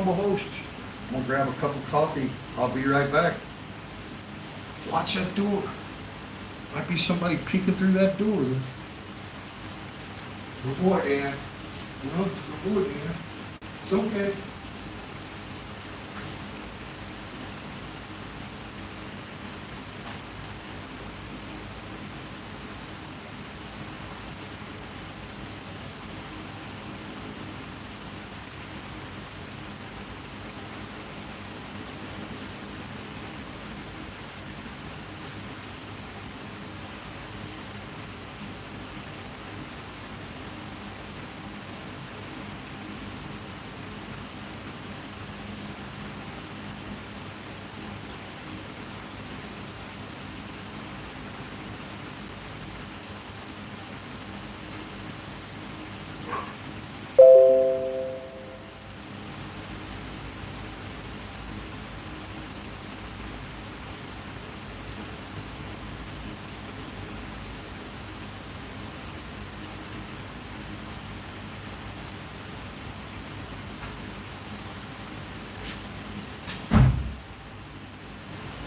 humble host. I'm gonna grab a cup of coffee. I'll be right back. Watch that door. Might be somebody peeking through that door. Good boy, Dan. Good boy, Dan. It's okay.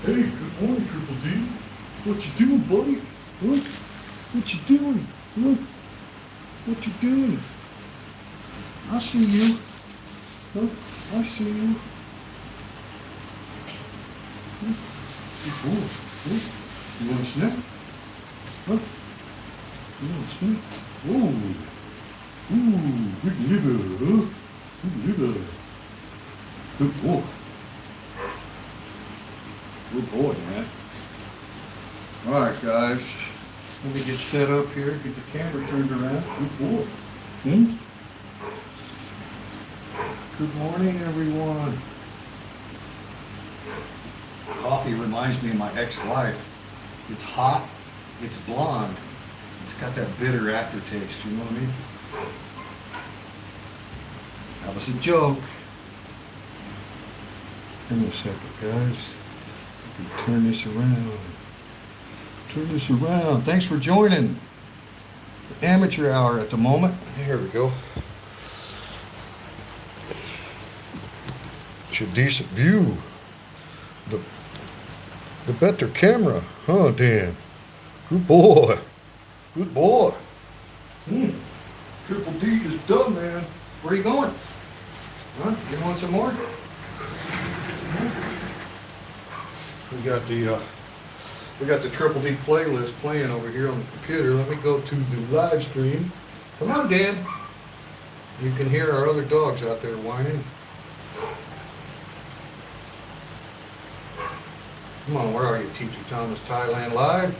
Hey, good morning, Triple D. What you doing, buddy? Huh? What you doing? Huh? What you doing? I see you. Huh? I see you. Huh? Good boy. Huh? You want a snack? Huh? You want a snack? Oh. Ooh, good liver, huh? Good liver. Good boy. Good boy, man. All right, guys. Let me get set up here. Get the camera turned around. Good boy. Good morning, everyone. Coffee reminds me of my ex-wife. It's hot. It's blonde. It's got that bitter aftertaste. You know what I mean? That was a joke. Hang on a second, guys. Turn this around. Turn this around. Thanks for joining the amateur hour at the moment. Here we go. It's a decent view. The better camera, huh, Dan? Good boy. Good boy. Triple D is done, man. Where are you going? Huh? You want some more? We got the Triple D playlist playing over here on the computer. Let me go to the live stream. Come on, Dan. You can hear our other dogs out there whining. Come on, where are you, Teacher Thomas? Thailand Live.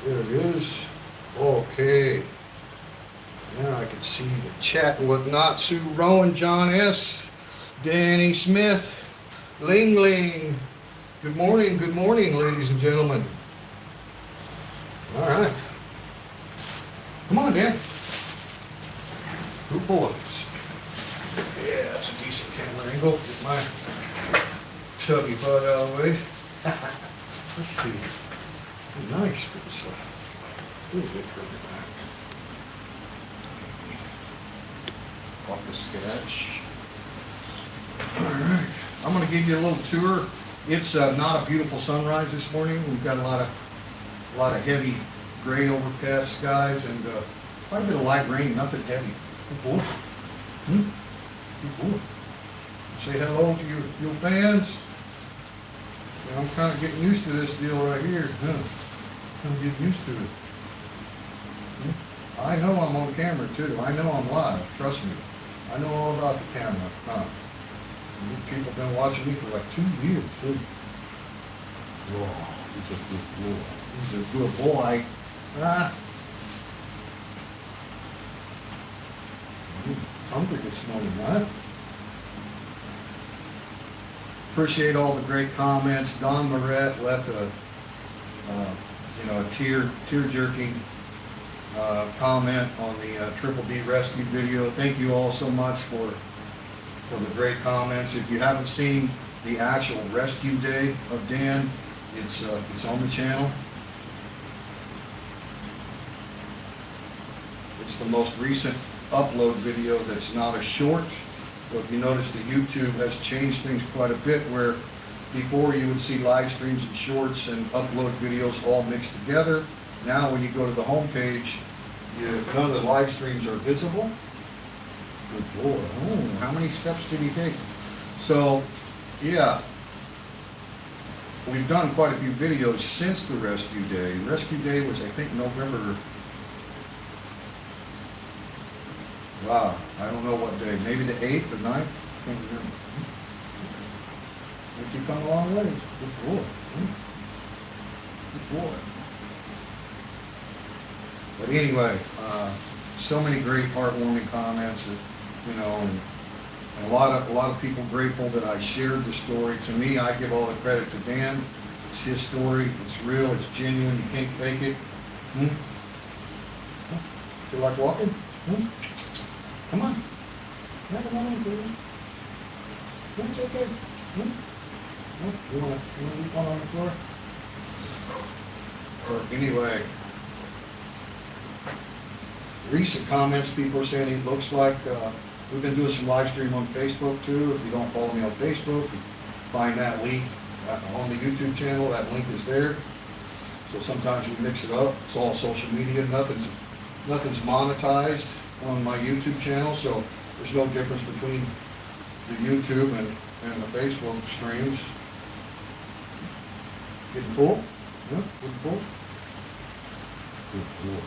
There it is. Okay. Now I can see the chat and whatnot. Sue Rowan, John S., Danny Smith, Ling Ling. Good morning, ladies and gentlemen. All right. Come on, Dan. Good boys. Yeah, that's a decent camera angle. Get my chubby butt out of the way. Let's see. Nice for this stuff. A little bit further back. Off the sketch. All right. I'm going to give you a little tour. It's not a beautiful sunrise this morning. We've got a lot of heavy gray overcast skies and quite a bit of light rain. Nothing heavy. Good boy. Good boy. Say hello to your fans. Yeah, I'm kind of getting used to this deal right here. I'm getting used to it. I know I'm on camera too. I know I'm live. Trust me. I know all about the camera. People have been watching me for like 2 years, too. Whoa, he's a good boy. He's a good boy. Hungry this morning, huh? Appreciate all the great comments. Don Moret left a tear-jerking comment on the Triple D rescue video. Thank you all so much for the great comments. If you haven't seen the actual rescue day of Dan, it's on the channel. It's the most recent upload video that's not a short. So if you notice, the YouTube has changed things quite a bit, where before you would see live streams and shorts and upload videos all mixed together. Now when you go to the home page, none of the live streams are visible. Good Lord, oh, how many steps did he take? So, yeah, we've done quite a few videos since the rescue day. Rescue day was, I think, November. Wow, I don't know what day. Maybe the 8th or 9th? Can't remember. But you've come a long way. Good boy. Good boy. But anyway, so many great heartwarming comments, and a lot of people grateful that I shared the story. To me, I give all the credit to Dan. It's his story. It's real. It's genuine. You can't fake it. Feel like walking? Come on. Come on, baby. It's okay. You want to leave one on the floor? Or anyway, recent comments, people are saying it looks like we've been doing some live stream on Facebook too. If you don't follow me on Facebook, you find that link on the YouTube channel. That link is there. So sometimes we mix it up. It's all social media. Nothing's monetized on my YouTube channel, so there's no difference between the YouTube and the Facebook streams. Getting full? Yeah, getting full? Good full.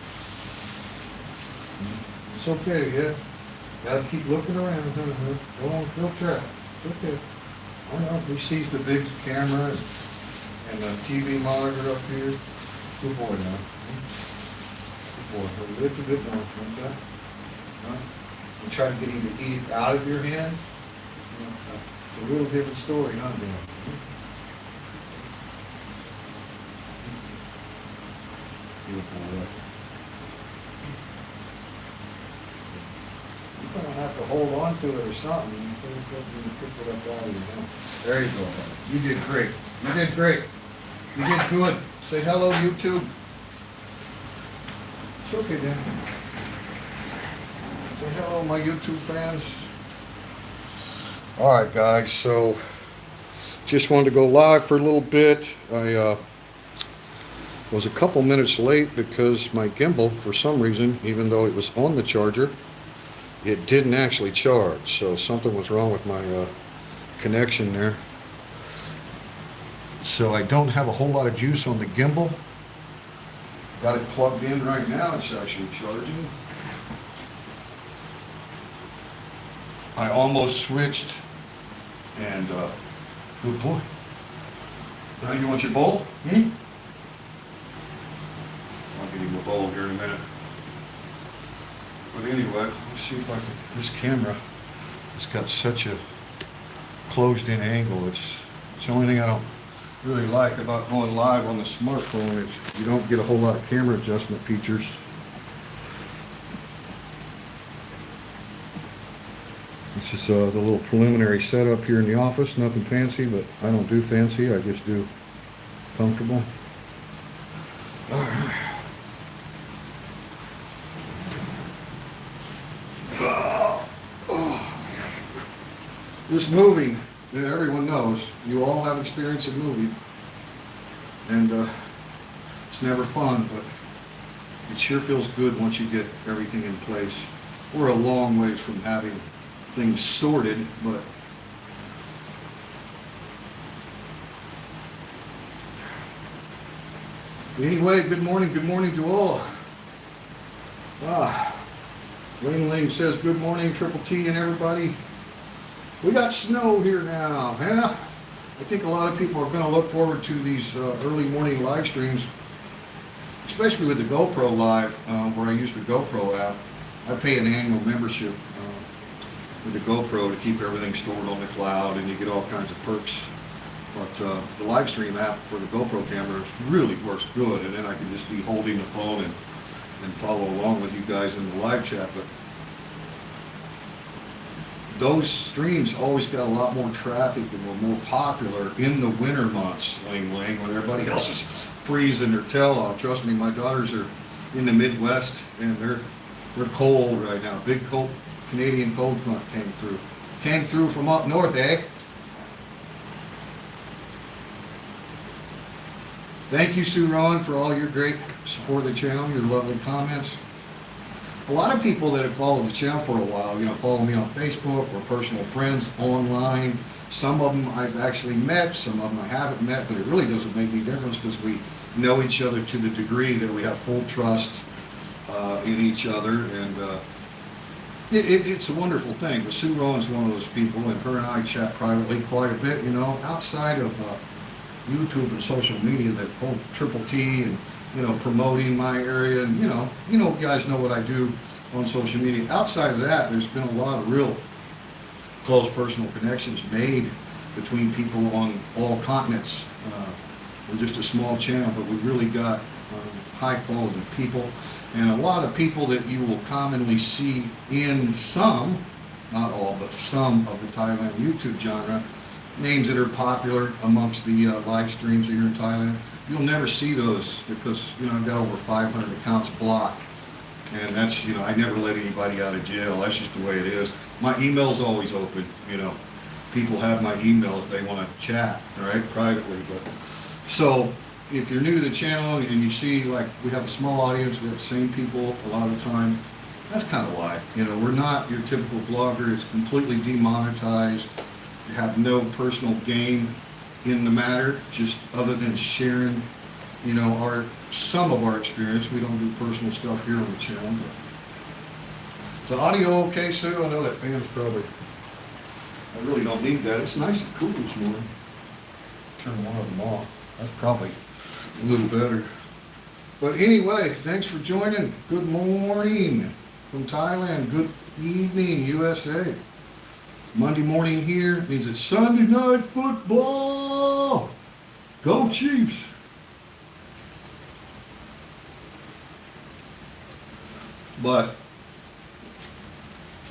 It's okay, yeah. Gotta keep looking around. Go on, fill track. It's okay. I know. He sees the big camera and the TV monitor up here. Good boy now. Good boy. A little bit more. Okay. You try to get him to eat it out of your hand. It's a real different story, huh, Dan? Beautiful. You're going to have to hold on to it or something. You pick it up out of your hand. There you go. You did great. You did great. You did good. Say hello, YouTube. It's okay, Dan. Say hello, my YouTube fans. All right, guys. So just wanted to go live for a little bit. I was a couple minutes late because my gimbal, for some reason, even though it was on the charger, it didn't actually charge. So something was wrong with my connection there. So I don't have a whole lot of juice on the gimbal. Got it plugged in right now. It's actually charging. I almost switched, and good boy. Now you want your bowl? I'll give you a bowl here in a minute. But anyway, let's see if I can. This camera, it's got such a closed-in angle. It's the only thing I don't really like about going live on the smartphone is you don't get a whole lot of camera adjustment features. This is the little preliminary setup here in the office. Nothing fancy, but I don't do fancy. I just do comfortable. All right. This moving, everyone knows, you all have experience in moving, and it's never fun, but it sure feels good once you get everything in place. We're a long ways from having things sorted, but anyway, good morning to all. Ling Ling says good morning, Triple T and everybody. We got snow here now, huh? I think a lot of people are going to look forward to these early morning live streams, especially with the GoPro Live, where I use the GoPro app. I pay an annual membership with the GoPro to keep everything stored on the cloud, and you get all kinds of perks. But the live stream app for the GoPro camera really works good, and then I can just be holding the phone and follow along with you guys in the live chat. But those streams always got a lot more traffic and were more popular in the winter months, Ling Ling, when everybody else is freezing their tail off. Trust me, my daughters are in the Midwest, and they're cold right now. Big cold Canadian cold front came through. Came through from up north, eh? Thank you, Sue Rowan, for all your great support of the channel, your lovely comments. A lot of people that have followed the channel for a while, follow me on Facebook or personal friends online. Some of them I've actually met, some of them I haven't met, but it really doesn't make any difference because we know each other to the degree that we have full trust in each other, and it's a wonderful thing. But Sue Rowan's one of those people, and her and I chat privately quite a bit, outside of YouTube and social media, that whole Triple T and promoting my area, and you guys know what I do on social media. Outside of that, there's been a lot of real close personal connections made between people on all continents. We're just a small channel, but we really got high quality people, and a lot of people that you will commonly see in some, not all, but some of the Thailand YouTube genre, names that are popular amongst the live streams here in Thailand. You'll never see those because, I've got over 500 accounts blocked. And that's, I never let anybody out of jail. That's just the way it is. My email's always open, People have my email if they want to chat, all right, privately. But so, if you're new to the channel and you see, like, we have a small audience, we have the same people a lot of the time, that's kind of why. We're not your typical vlogger. It's completely demonetized. You have no personal gain in the matter, just other than sharing, some of our experience. We don't do personal stuff here on the channel. But is the audio okay, Sue? I know that fan's probably, I really don't need that. It's nice and cool this morning. Turn one of them off. That's probably a little better. But anyway, thanks for joining. Good morning from Thailand. Good evening, USA. Monday morning here means it's Sunday night football. Go Chiefs. But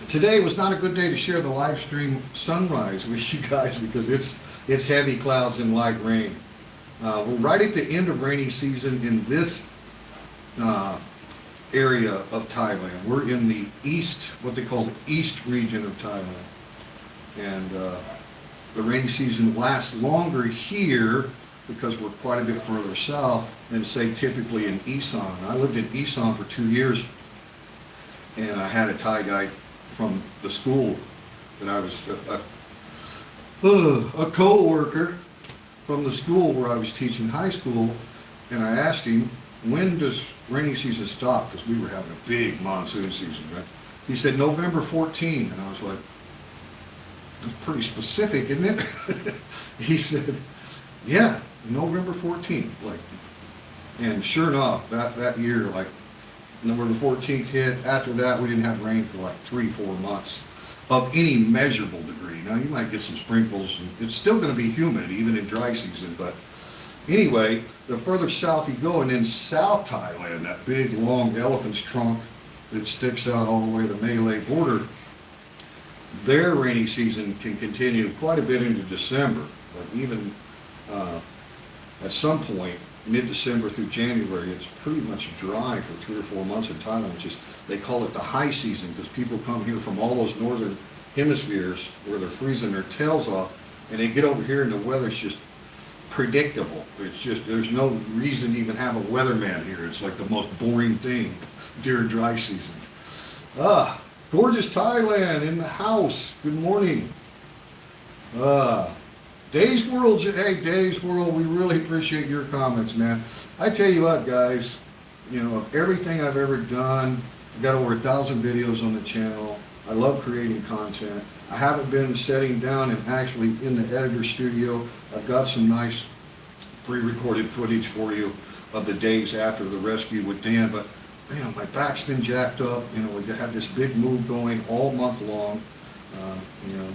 today was not a good day to share the live stream sunrise with you guys because it's heavy clouds and light rain. We're right at the end of rainy season in this area of Thailand. We're in the east, what they call the east region of Thailand. And the rainy season lasts longer here because we're quite a bit further south than, say, typically in Isan. I lived in Isan for 2 years, and I had a Thai guy from the school that I was a co-worker from the school where I was teaching high school, and I asked him, when does rainy season stop? Because we were having a big monsoon season, right? He said November 14, and I was like, that's pretty specific, isn't it? He said, yeah, November 14th. Like, and sure enough, that year, like, November 14th hit. After that, we didn't have rain for like 3-4 months of any measurable degree. Now, you might get some sprinkles, and it's still going to be humid, even in dry season. But anyway, the further south you go, and in South Thailand, that big, long elephant's trunk that sticks out all the way to the Malay border, their rainy season can continue quite a bit into December, but even at some point, mid-December through January, it's pretty much dry for 3 or 4 months in Thailand, which is, they call it the high season because people come here from all those northern hemispheres where they're freezing their tails off, and they get over here and the weather's just predictable. It's just, there's no reason to even have a weatherman here. It's like the most boring thing during dry season. Gorgeous Thailand in the house. Good morning. Days World, hey, Days World, we really appreciate your comments, man. I tell you what, guys, of everything I've ever done, I've got over 1,000 videos on the channel. I love creating content. I haven't been sitting down and actually in the editor studio. I've got some nice pre-recorded footage for you of the days after the rescue with Dan, but my back's been jacked up. We had this big move going all month long.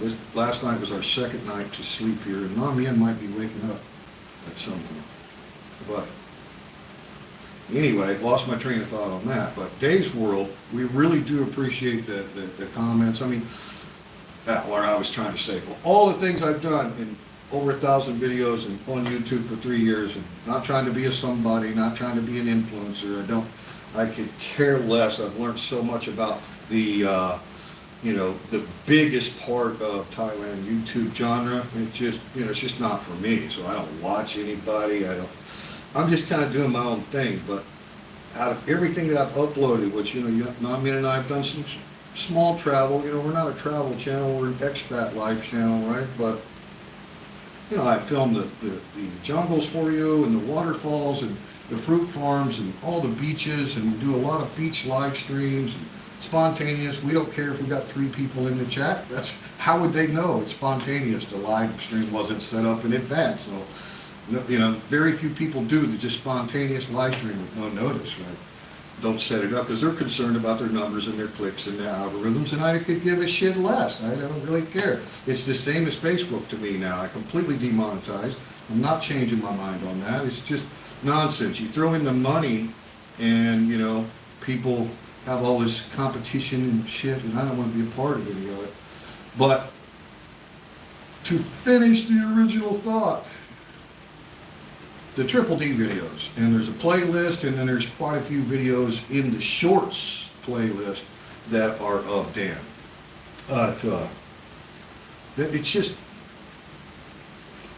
This last night was our second night to sleep here, and Namian might be waking up at some point. But anyway, lost my train of thought on that. But Days World, we really do appreciate the comments. I mean, what I was trying to say. Well, all the things I've done in over 1,000 videos and on YouTube for 3 years, and not trying to be a somebody, not trying to be an influencer. I could care less. I've learned so much about the the biggest part of Thailand YouTube genre. It's just not for me. So I don't watch anybody. I'm just kind of doing my own thing. But out of everything that I've uploaded, which, Nami and I have done some small travel. We're not a travel channel. We're an expat life channel, right? But, I filmed the jungles for you and the waterfalls and the fruit farms and all the beaches, and we do a lot of beach live streams. And spontaneous. We don't care if we got 3 people in the chat. How would they know it's spontaneous? The live stream wasn't set up in advance. So, very few people do the just spontaneous live stream with no notice, right? Don't set it up because they're concerned about their numbers and their clicks and their algorithms, and I could give a shit less. I don't really care. It's the same as Facebook to me now. I completely demonetized. I'm not changing my mind on that. It's just nonsense. You throw in the money and, people have all this competition and shit, and I don't want to be a part of any of it. But to finish the original thought, the Triple D videos, and there's a playlist, and then there's quite a few videos in the shorts playlist that are of Dan. It's just,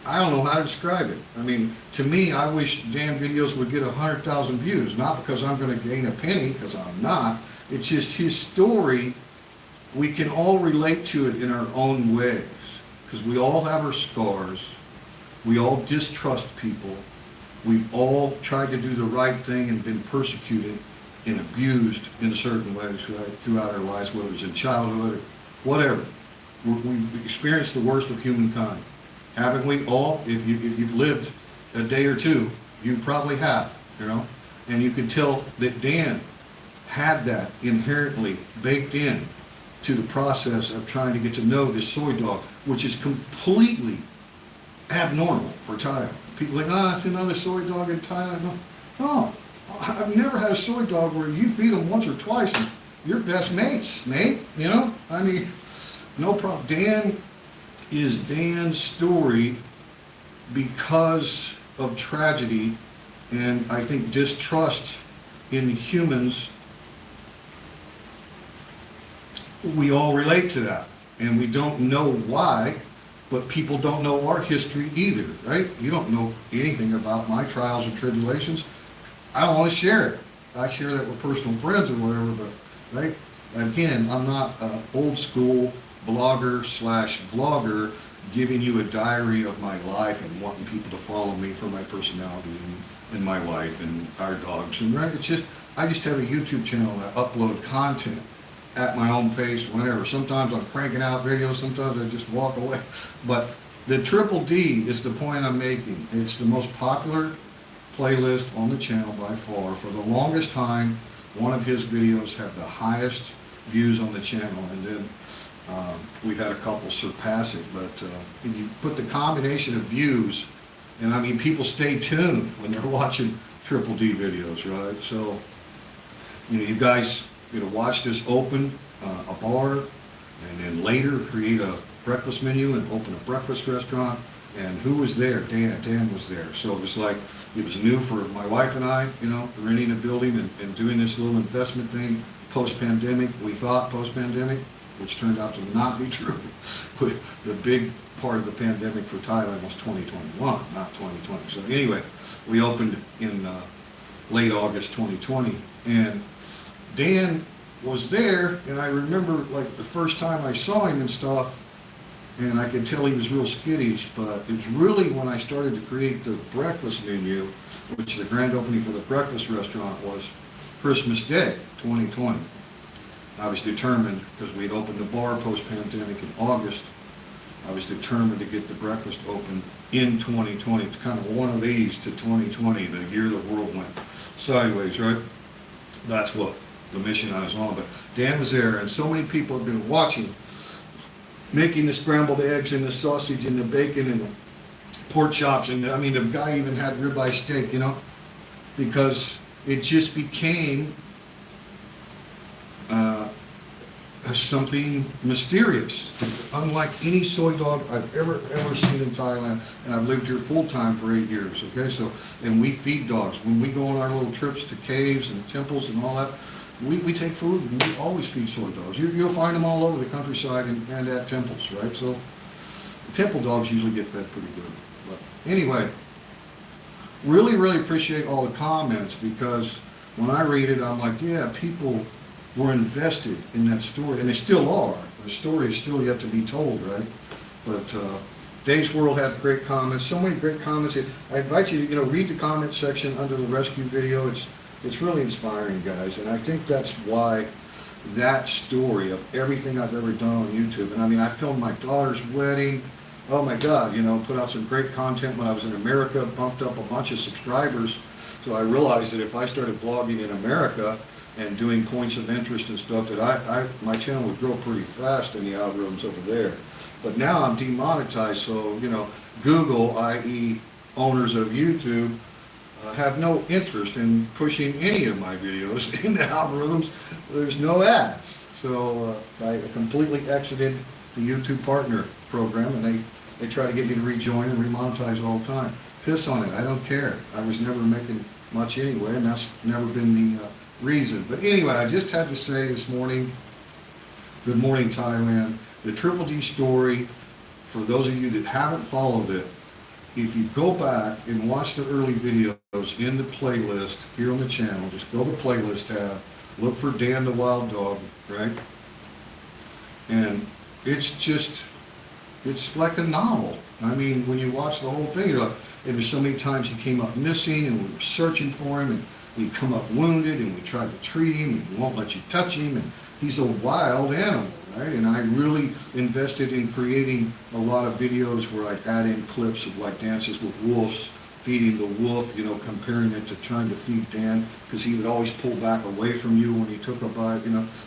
I don't know how to describe it. I mean, to me, I wish Dan videos would get 100,000 views, not because I'm going to gain a penny, because I'm not. It's just his story. We can all relate to it in our own ways, because we all have our scars. We all distrust people. We've all tried to do the right thing and been persecuted and abused in certain ways, right, throughout our lives, whether it's in childhood or whatever. We've experienced the worst of humankind. Haven't we all? If you've lived a day or two, you probably have, And you can tell that Dan had that inherently baked in to the process of trying to get to know this soy dog, which is completely abnormal for Thailand. People think, it's another soy dog in Thailand. No, I've never had a soy dog where you feed them once or twice and you're best mates, mate. I mean, no problem. Dan is Dan's story because of tragedy and I think distrust in humans. We all relate to that, and we don't know why, but people don't know our history either, right? You don't know anything about my trials and tribulations. I don't want to share it. I share that with personal friends or whatever, but, right? Again, I'm not an old school blogger / vlogger giving you a diary of my life and wanting people to follow me for my personality and my life and our dogs. And right, I just have a YouTube channel that upload content at my own pace, whenever. Sometimes I'm cranking out videos, sometimes I just walk away. But the Triple D is the point I'm making. It's the most popular playlist on the channel by far. For the longest time, one of his videos had the highest views on the channel, and then we've had a couple surpass it. But you put the combination of views, and I mean, people stay tuned when they're watching Triple D videos, right? So, you guys, watch this open a bar, and then later create a breakfast menu and open a breakfast restaurant. And who was there? Dan was there. So it was like, it was new for my wife and I, renting a building and doing this little investment thing post-pandemic. We thought post-pandemic, which turned out to not be true. The big part of the pandemic for Thailand was 2021, not 2020. So anyway, we opened in late August 2020, and Dan was there, and I remember like the first time I saw him and stuff, and I could tell he was real skittish, but it's really when I started to create the breakfast menu, which the grand opening for the breakfast restaurant was Christmas Day, 2020. I was determined, because we had opened the bar post-pandemic in August, I was determined to get the breakfast open in 2020. It's kind of one of these to 2020, the year the world went sideways, right? That's what the mission I was on. But Dan was there, and so many people have been watching, making the scrambled eggs and the sausage and the bacon and the pork chops, and I mean, the guy even had ribeye steak, because it just became something mysterious, unlike any soy dog I've ever seen in Thailand, and I've lived here full time for 8 years. Okay, so, and we feed dogs when we go on our little trips to caves and temples and all that. we take food, and we always feed soy dogs. You'll find them all over the countryside and at temples, right? So temple dogs usually get fed pretty good. But anyway, really appreciate all the comments, because when I read it, I'm like, yeah, people were invested in that story, and they still are. The story is still yet to be told, right? But Dave's World had great comments, so many great comments. I invite you to, read the comment section under the rescue video. It's really inspiring, guys, and I think that's why that story of everything I've ever done on YouTube, and I mean, I filmed my daughter's wedding. Oh my God, put out some great content when I was in America, bumped up a bunch of subscribers. So I realized that if I started vlogging in America and doing points of interest and stuff, that my channel would grow pretty fast in the algorithms over there. But now I'm demonetized, so Google, i.e. owners of YouTube, have no interest in pushing any of my videos in the algorithms. There's no ads. So I completely exited the YouTube partner program, and they try to get me to rejoin and remonetize all the time. Piss on it, I don't care. I was never making much anyway, and that's never been the reason. But anyway, I just had to say this morning, good morning Thailand, the Triple D story, for those of you that haven't followed it, if you go back and watch the early videos in the playlist here on the channel, just go to the playlist tab, look for Dan the Wild Dog, right? And it's like a novel. I mean, when you watch the whole thing, and there's so many times he came up missing, and we were searching for him, and he'd come up wounded, and we tried to treat him, and he won't let you touch him, and he's a wild animal, right? And I really invested in creating a lot of videos where I'd add in clips of like dances with wolves, feeding the wolf, comparing it to trying to feed Dan, because he would always pull back away from you when he took a bite,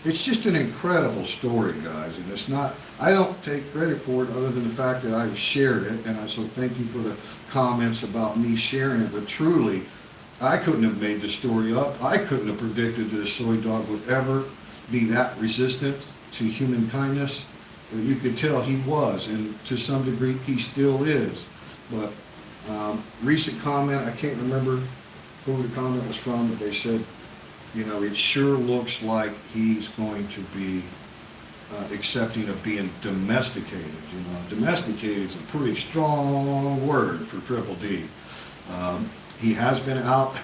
It's just an incredible story, guys, and it's not, I don't take credit for it other than the fact that I shared it, and so thank you for the comments about me sharing it, but truly, I couldn't have made the story up. I couldn't have predicted that a soy dog would ever be that resistant to human kindness. But you could tell he was, and to some degree he still is. But recent comment, I can't remember who the comment was from, but they said, it sure looks like he's going to be accepting of being domesticated. Domesticated is a pretty strong word for Triple D. He has been out,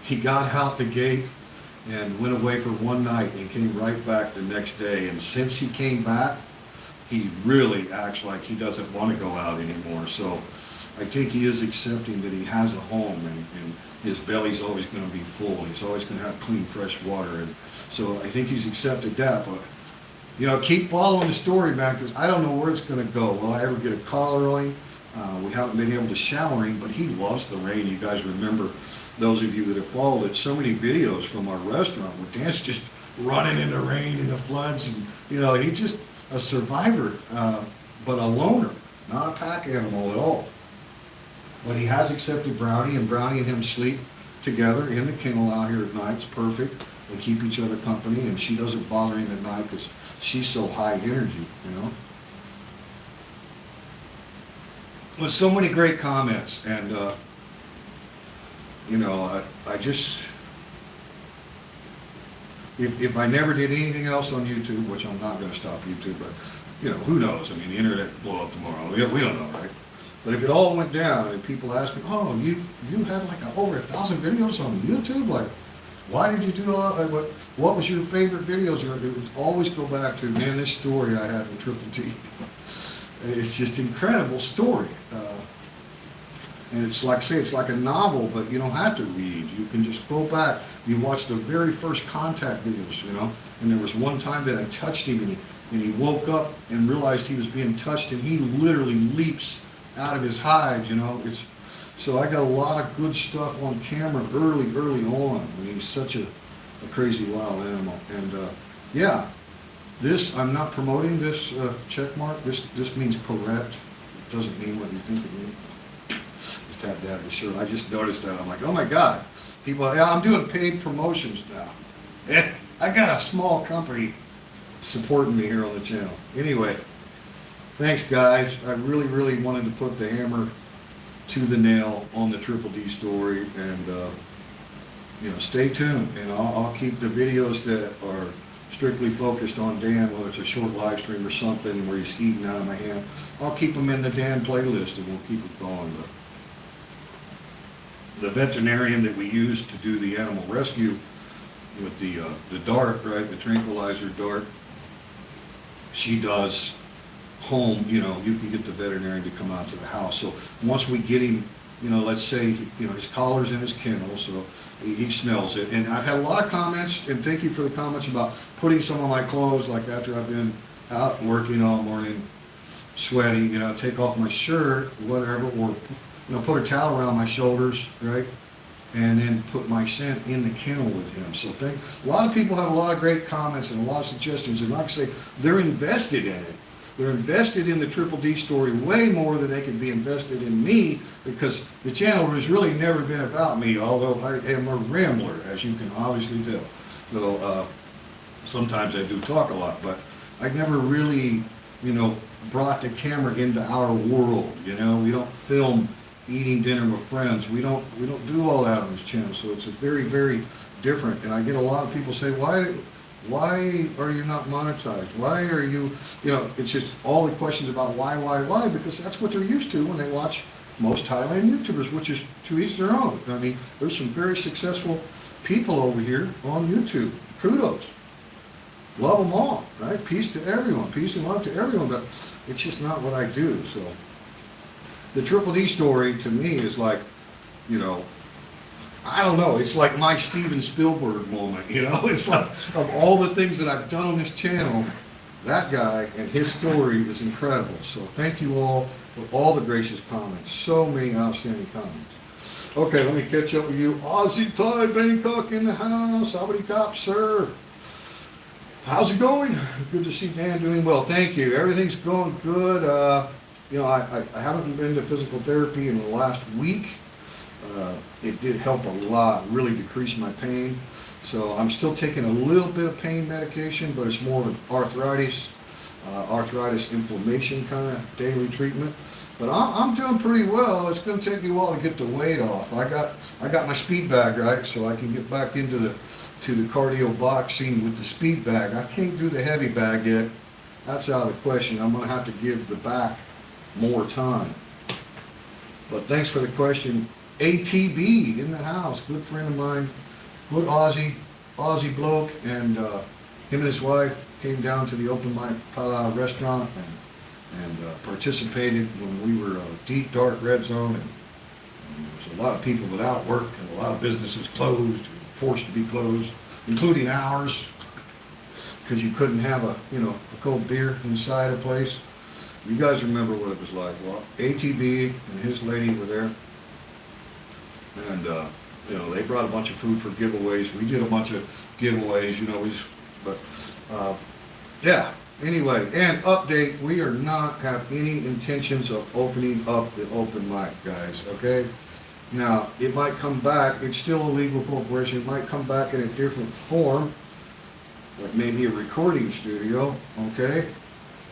he got out the gate and went away for one night and came right back the next day. And since he came back, he really acts like he doesn't want to go out anymore. So I think he is accepting that he has a home, and his belly's always going to be full. He's always going to have clean, fresh water. And so I think he's accepted that. But, keep following the story, man, because I don't know where it's going to go. Will I ever get a collar on him? We haven't been able to shower him, but he loves the rain. You guys remember, those of you that have followed it, so many videos from our restaurant where Dan's just running in the rain and the floods, and he's just a survivor, but a loner, not a pack animal at all. But he has accepted Brownie, and Brownie and him sleep together in the kennel out here at night. It's perfect. They keep each other company, and she doesn't bother him at night because she's so high energy, With so many great comments, and I just, if I never did anything else on YouTube, which I'm not going to stop YouTube, but who knows? I mean, the internet will blow up tomorrow. We don't know, right? But if it all went down and people ask me, oh, you had like over 1,000 videos on YouTube, like, why did you do all that? What was your favorite videos? It would always go back to, man, this story I had with Triple T. It's just an incredible story. And it's like, say, it's like a novel, but you don't have to read. You can just go back. You watch the very first contact videos, and there was one time that I touched him, and he woke up and realized he was being touched, and he literally leaps out of his hide, So I got a lot of good stuff on camera early on. I mean, he's such a crazy wild animal. And yeah, this, I'm not promoting this check mark. This means correct. It doesn't mean what you think it means. Just have to have the shirt. I just noticed that. I'm like, oh my God. People, I'm doing paid promotions now. I got a small company supporting me here on the channel. Anyway, thanks guys. I really wanted to put the hammer to the nail on the Triple D story, and stay tuned, and I'll keep the videos that are strictly focused on Dan, whether it's a short live stream or something where he's eating out of my hand. I'll keep them in the Dan playlist, and we'll keep it going. But the veterinarian that we use to do the animal rescue with the dart, right, the tranquilizer dart, she does home, you can get the veterinarian to come out to the house. So once we get him, let's say, his collar's in his kennel, so he smells it. And I've had a lot of comments, and thank you for the comments about putting some of my clothes, like after I've been out working all morning, sweaty, take off my shirt, whatever, or, put a towel around my shoulders, right? And then put my scent in the kennel with him. So a lot of people have a lot of great comments and a lot of suggestions, and like I say, they're invested in it. They're invested in the Triple D story way more than they can be invested in me, because the channel has really never been about me, although I am a rambler, as you can obviously tell. So sometimes I do talk a lot, but I never really, brought the camera into our world. We don't film eating dinner with friends. We don't do all that on this channel. So it's a very, very different. And I get a lot of people say, why are you not monetized? Why are you, it's just all the questions about why, because that's what they're used to when they watch most Thailand YouTubers, which is to each their own. I mean, there's some very successful people over here on YouTube. Kudos. Love them all, right? Peace to everyone. Peace and love to everyone, but it's just not what I do. So the Triple D story to me is like, I don't know, it's like my Steven Spielberg moment, It's like, of all the things that I've done on this channel, that guy and his story is incredible. So thank you all for all the gracious comments. So many outstanding comments. Okay, let me catch up with you. Aussie Thai Bangkok in the house. Howdy cop, sir. How's it going? Good to see Dan doing well. Thank you. Everything's going good. I haven't been to physical therapy in the last week. It did help a lot, really decrease my pain. So I'm still taking a little bit of pain medication, but it's more of arthritis inflammation kind of daily treatment. But I'm doing pretty well. It's going to take me a while to get the weight off. I got my speed bag, right, so I can get back into the cardio boxing with the speed bag. I can't do the heavy bag yet. That's out of the question. I'm going to have to give the back more time. But thanks for the question. ATB in the house, good friend of mine, good Aussie bloke, and him and his wife came down to the open mic Pala restaurant and participated when we were deep dark red zone, and there's a lot of people without work and a lot of businesses closed, forced to be closed, including ours, because you couldn't have a cold beer inside a place. You guys remember what it was like. Well, ATB and his lady were there, and they brought a bunch of food for giveaways. We did a bunch of giveaways, yeah. Anyway, and update, we are not have any intentions of opening up the open mic, guys, okay? Now, it might come back, it's still a legal corporation, it might come back in a different form, like maybe a recording studio, okay,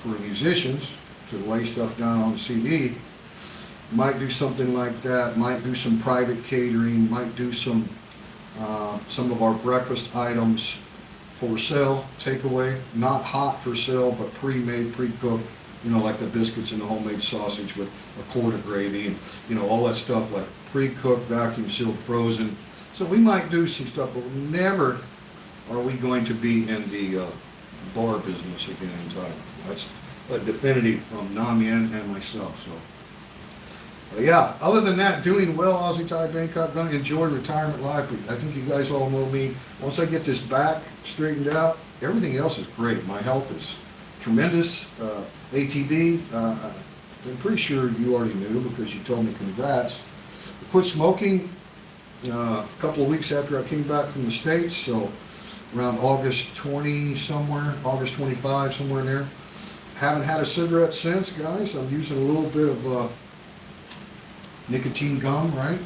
for musicians to lay stuff down on the CD. Might do something like that, might do some private catering, might do some of our breakfast items for sale, takeaway, not hot for sale, but pre-made, pre-cooked, like the biscuits and the homemade sausage with a quart of gravy and, all that stuff, like pre-cooked, vacuum sealed, frozen. So we might do some stuff, but never are we going to be in the bar business again in Thailand. That's a definitive from Namien and myself. So, but yeah, other than that, doing well, Aussie Thai Bangkok, gonna enjoy retirement life. I think you guys all know me. Once I get this back straightened out, everything else is great. My health is tremendous. ATD, I'm pretty sure you already knew because you told me congrats. I quit smoking a couple of weeks after I came back from the States, so around August 20 somewhere, August 25, somewhere in there. Haven't had a cigarette since, guys. I'm using a little bit of nicotine gum, right?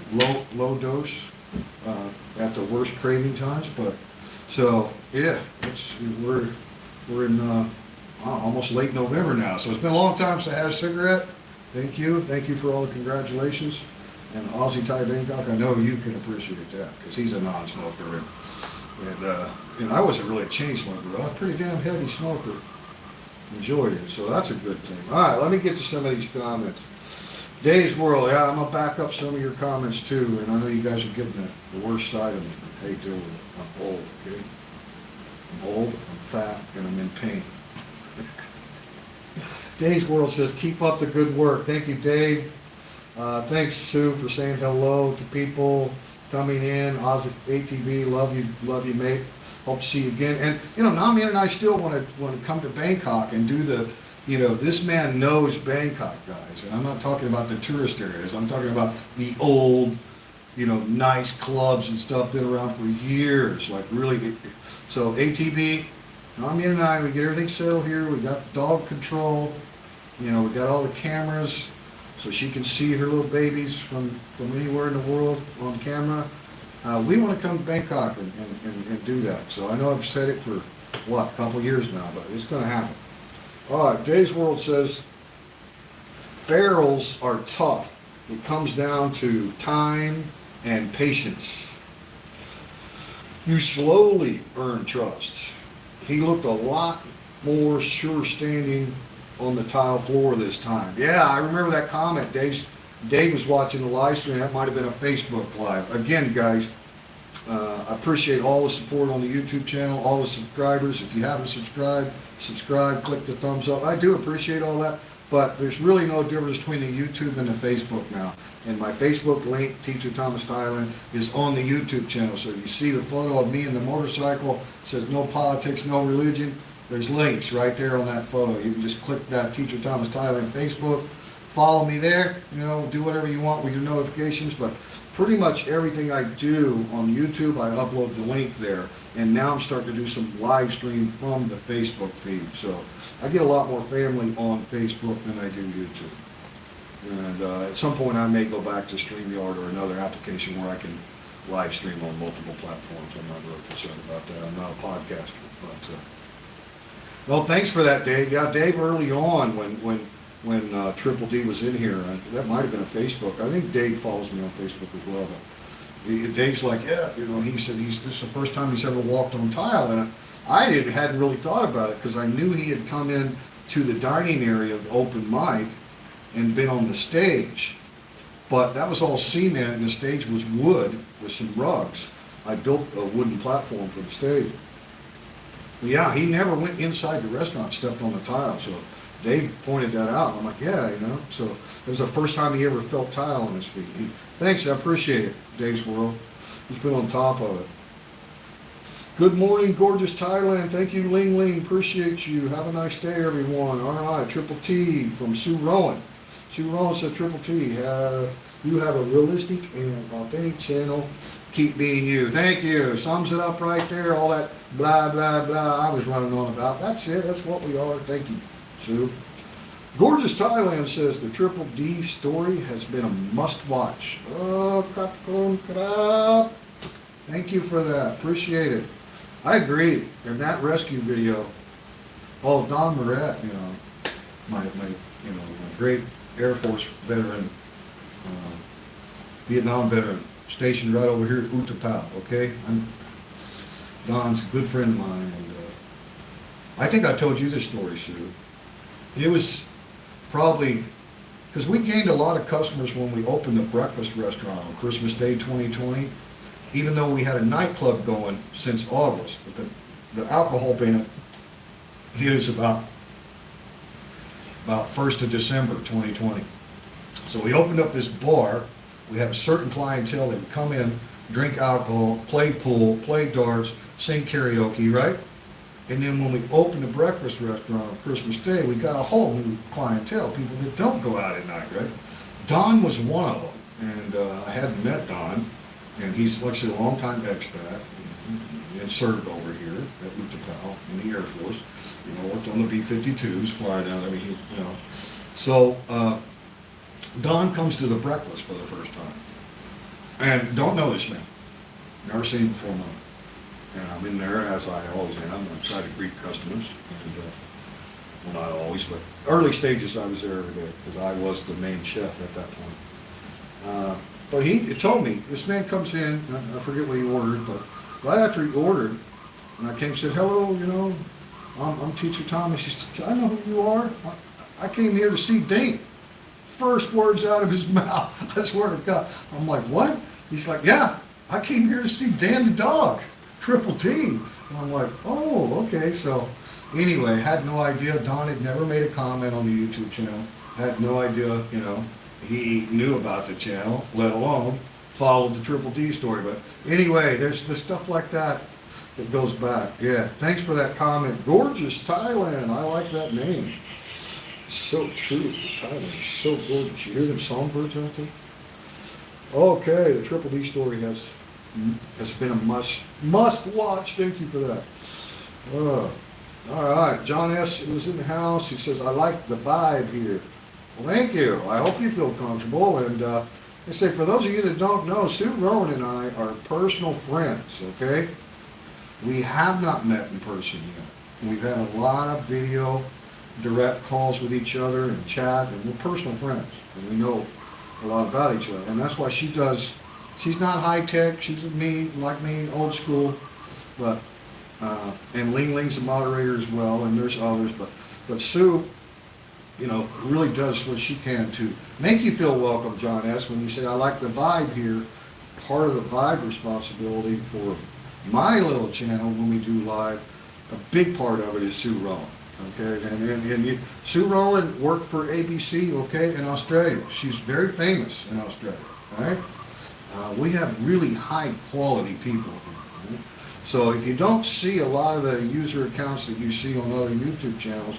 Low dose at the worst craving times, but so yeah, we're in almost late November now, so it's been a long time since I had a cigarette. Thank you for all the congratulations. And Aussie Thai Bangkok, I know you can appreciate that, because he's a non-smoker, and I wasn't really a chain smoker, but I was a pretty damn heavy smoker. Enjoyed it, so that's a good thing. All right, let me get to some of these comments. Dave's World, yeah, I'm gonna back up some of your comments too, and I know you guys are getting the worst side of me. Hey, dude, I'm old, okay? I'm old, I'm fat, and I'm in pain. Dave's World says, keep up the good work. Thank you, Dave. Thanks, Sue, for saying hello to people coming in. Ozzy ATV, love you, mate. Hope to see you again. And Nami and I still want to come to Bangkok and do the, this man knows Bangkok, guys. And I'm not talking about the tourist areas. I'm talking about the old, nice clubs and stuff been around for years. Like really. So ATV, Nami and I, we get everything settled here. We got dog control. We got all the cameras, so she can see her little babies from anywhere in the world on camera. We want to come to Bangkok and do that. So I know I've said it for, a couple years now, but it's going to happen. All right, Dave's World says, ferals are tough. It comes down to time and patience. You slowly earn trust. He looked a lot more sure-standing on the tile floor this time. Yeah, I remember that comment. Dave was watching the live stream. That might have been a Facebook Live. Again, guys, I appreciate all the support on the YouTube channel, all the subscribers. If you haven't subscribe, click the thumbs up. I do appreciate all that, but there's really no difference between the YouTube and the Facebook now. And my Facebook link, Teacher Thomas Thailand, is on the YouTube channel. So if you see the photo of me in the motorcycle, it says no politics, no religion. There's links right there on that photo. You can just click that Teacher Thomas Thailand Facebook. Follow me there, do whatever you want with your notifications, but pretty much everything I do on YouTube, I upload the link there. And now I'm starting to do some live stream from the Facebook feed. So I get a lot more family on Facebook than I do YouTube. And at some point I may go back to StreamYard or another application where I can live stream on multiple platforms. I'm not really concerned about that. I'm not a podcaster. But well, thanks for that, Dave. Yeah, Dave, early on when Triple D was in here, that might have been a Facebook. I think Dave follows me on Facebook as well. But Dave's like, yeah, he said this is the first time he's ever walked on tile, and I hadn't really thought about it because I knew he had come in to the dining area of the open mic and been on the stage. But that was all cement, and the stage was wood with some rugs. I built a wooden platform for the stage. Yeah, he never went inside the restaurant, stepped on the tile. So Dave pointed that out. I'm like, yeah, So it was the first time he ever felt tile on his feet. Thanks, I appreciate it, Dave's World. He's been on top of it. Good morning, gorgeous Thailand. Thank you, Ling Ling. Appreciate you. Have a nice day, everyone. All right, Triple T from Sue Rowan. Sue Rowan said, Triple T, you have a realistic and authentic channel. Keep being you. Thank you. Sums it up right there. All that blah, blah, blah I was running on about. That's it. That's what we are. Thank you, Sue. Gorgeous Thailand says the Triple D story has been a must-watch. Oh, krap. Thank you for that. Appreciate it. I agree. In that rescue video, Don Moret, my great Air Force veteran, Vietnam veteran, stationed right over here at Utapao, okay? Don's a good friend of mine, and I think I told you this story, Sue. It was probably, because we gained a lot of customers when we opened the breakfast restaurant on Christmas Day 2020, even though we had a nightclub going since August. But the alcohol ban hit us about 1st of December 2020. So we opened up this bar. We have a certain clientele that would come in, drink alcohol, play pool, play darts, sing karaoke, right? And then when we opened the breakfast restaurant on Christmas Day, we got a whole new clientele, people that don't go out at night, right? Don was one of them, and I hadn't met Don, and he's, like I said, a longtime expat, and served over here at Utapao in the Air Force, worked on the B-52s, flying out, So, Don comes to the breakfast for the first time, and don't know this man, never seen him before in my life. And I'm in there, as I always am. I'm trying to greet customers. And, well, not always, but early stages I was there every day because I was the main chef at that point. But he told me, this man comes in, I forget what he ordered, but right after he ordered, and I came and said, hello, you know, I'm Teacher Thomas. He said, I know who you are. I came here to see Dane. First words out of his mouth, I swear to God. I'm like, what? He's like, yeah, I came here to see Dan the dog, Triple T. And I'm like, oh, okay. So anyway, had no idea. Don had never made a comment on the YouTube channel. Had no idea, you know, he knew about the channel, let alone followed the Triple D story. But anyway, there's stuff like that that goes back. Yeah, thanks for that comment. Gorgeous Thailand. I like that name. So true. Thailand is so gorgeous. You hear them songbirds out there? Okay, the Triple D story has been a must watch. Thank you for that. All right, John S. was in the house. He says, I like the vibe here. Well, thank you. I hope you feel comfortable. And I say, for those of you that don't know, Sue Rowan and I are personal friends, okay? We have not met in person yet. We've had a lot of video, direct calls with each other and chat, and we're personal friends. And we know a lot about each other. And that's why she does, she's not high-tech, she's like me, old school, but, and Ling Ling's a moderator as well, and there's others, but Sue, you know, really does what she can to make you feel welcome, John S. When you say, I like the vibe here, part of the vibe responsibility for my little channel when we do live, a big part of it is Sue Rowan, okay? And Sue Rowan worked for ABC, okay, in Australia. She's very famous in Australia, right? We have really high quality people here, right? So if you don't see a lot of the user accounts that you see on other YouTube channels,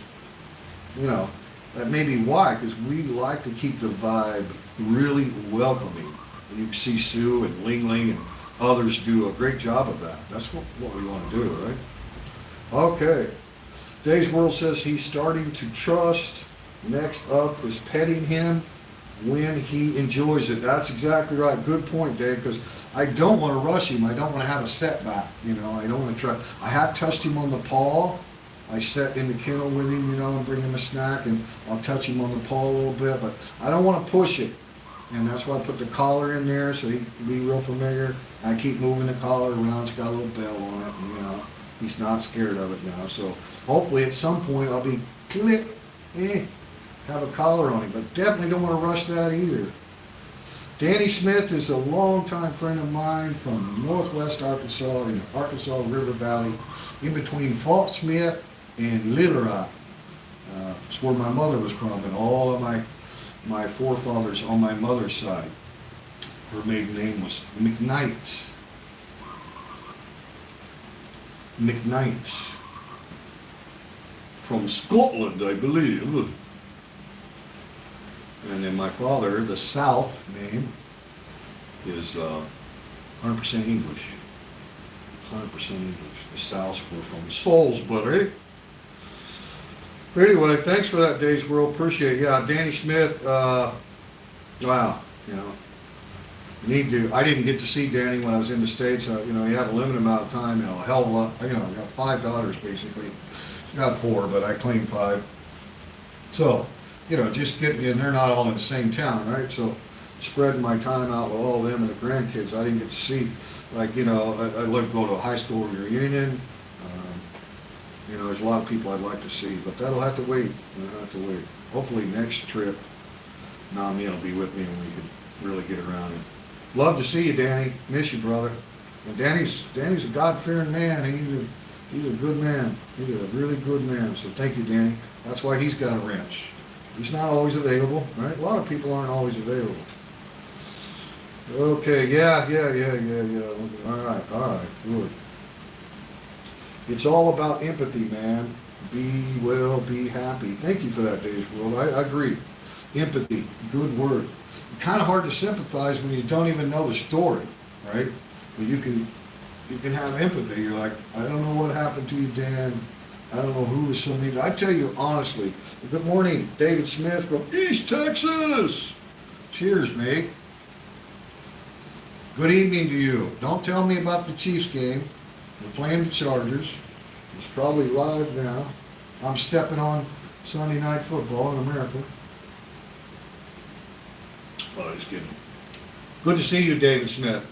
you know, that may be why, because we like to keep the vibe really welcoming. And you can see Sue and Ling Ling and others do a great job of that. That's what we want to do, right? Okay. Dave's World says he's starting to trust. Next up is petting him when he enjoys it. That's exactly right. Good point, Dave, because I don't want to rush him. I don't want to have a setback, you know. I don't want to try. I have touched him on the paw. I sit in the kennel with him, you know, and bring him a snack, and I'll touch him on the paw a little bit, but I don't want to push it. And that's why I put the collar in there so he can be real familiar. I keep moving the collar around. It's got a little bell on it, and, you know, he's not scared of it now. So hopefully at some point I'll be click, have a collar on him, but definitely don't want to rush that either. Danny Smith is a longtime friend of mine from Northwest Arkansas in the Arkansas River Valley, in between Fort Smith and Little Rock. It's where my mother was from, and all of my forefathers on my mother's side, her maiden name was McKnight. McKnight. From Scotland, I believe. And then my father, the South name, is 100% English. 100% English. The Souths were from Salisbury. But anyway, thanks for that, Dave's World. Appreciate it. Yeah, Danny Smith, wow, you know, need to. I didn't get to see Danny when I was in the States. You know, you have a limited amount of time, you know, a hell of a lot. You know, I got 5 daughters basically. Got 4, but I claimed 5. So, you know, just getting, and they're not all in the same town, right? So, spreading my time out with all of them and the grandkids, I didn't get to see. Like, you know, I'd like to go to a high school reunion. You know, there's a lot of people I'd like to see, but that'll have to wait. That'll have to wait. Hopefully next trip, Nami will be with me and we can really get around it. Love to see you, Danny. Miss you, brother. And Danny's a God-fearing man. He's a good man. He's a really good man. So thank you, Danny. That's why he's got a wrench. He's not always available, right? A lot of people aren't always available. Okay, yeah. All right, good. It's all about empathy, man. Be well, be happy. Thank you for that, Dave's World. I agree. Empathy, good word. Kind of hard to sympathize when you don't even know the story, right? But you can have empathy. You're like, I don't know what happened to you, Dan. I don't know who was so mean. I tell you honestly, good morning, David Smith from East Texas. Cheers, mate. Good evening to you. Don't tell me about the Chiefs game. We're playing the Chargers. It's probably live now. I'm stepping on Sunday Night Football in America. Oh, just kidding. Good to see you, David Smith.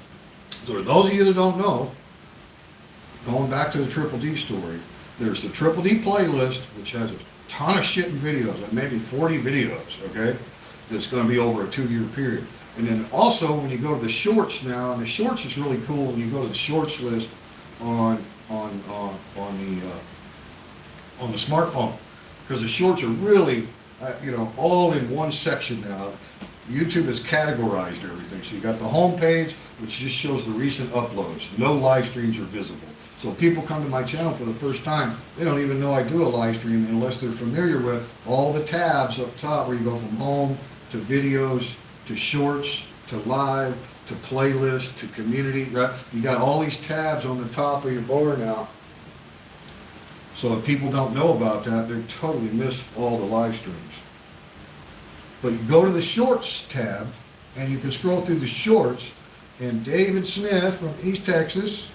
For those of you that don't know, going back to the Triple D story, there's the Triple D playlist, which has a ton of shit and videos, like maybe 40 videos, okay? That's going to be over a 2-year period. And then also, when you go to the shorts now, and the shorts is really cool, when you go to the shorts list on the smartphone, because the shorts are really, all in one section now. YouTube has categorized everything. So you got the home page, which just shows the recent uploads. No live streams are visible. So people come to my channel for the first time, they don't even know I do a live stream unless they're familiar with all the tabs up top where you go from home to videos to shorts to live to playlist to community, right? You got all these tabs on the top of your bar now. So if people don't know about that, they totally miss all the live streams. But you go to the shorts tab and you can scroll through the shorts, and David Smith from East Texas,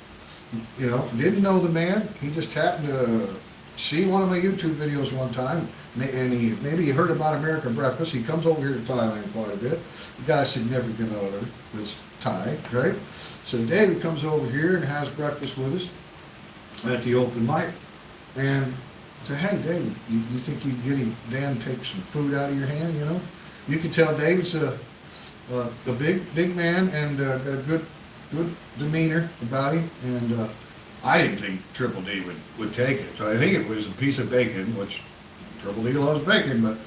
didn't know the man. He just happened to see one of my YouTube videos one time, and maybe he heard about American Breakfast. He comes over here to Thailand quite a bit. He got a significant other that's Thai, right? So David comes over here and has breakfast with us at the open mic. And I said, hey, David, you think you can get him, Dan, take some food out of your hand, You can tell David's a big man and got a good demeanor about him. And I didn't think Triple D would take it. So I think it was a piece of bacon, which Triple D loves bacon. But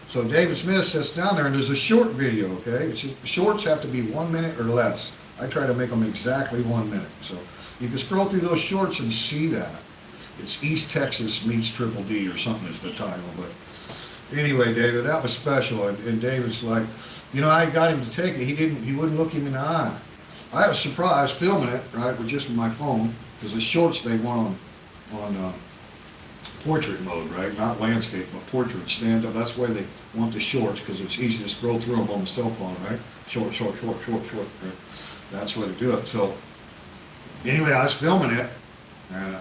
so David Smith sits down there, and there's a short video, okay? Shorts have to be 1 minute or less. I try to make them exactly 1 minute. So you can scroll through those shorts and see that. It's East Texas meets Triple D or something is the title. But anyway, David, that was special. And David's like, I got him to take it. He wouldn't look him in the eye. I was surprised filming it, right, with just my phone, because the shorts they want on portrait mode, right? Not landscape, but portrait, stand up. That's why they want the shorts, because it's easy to scroll through them on the cell phone, right? Short, right? That's why they do it. So anyway, I was filming it, and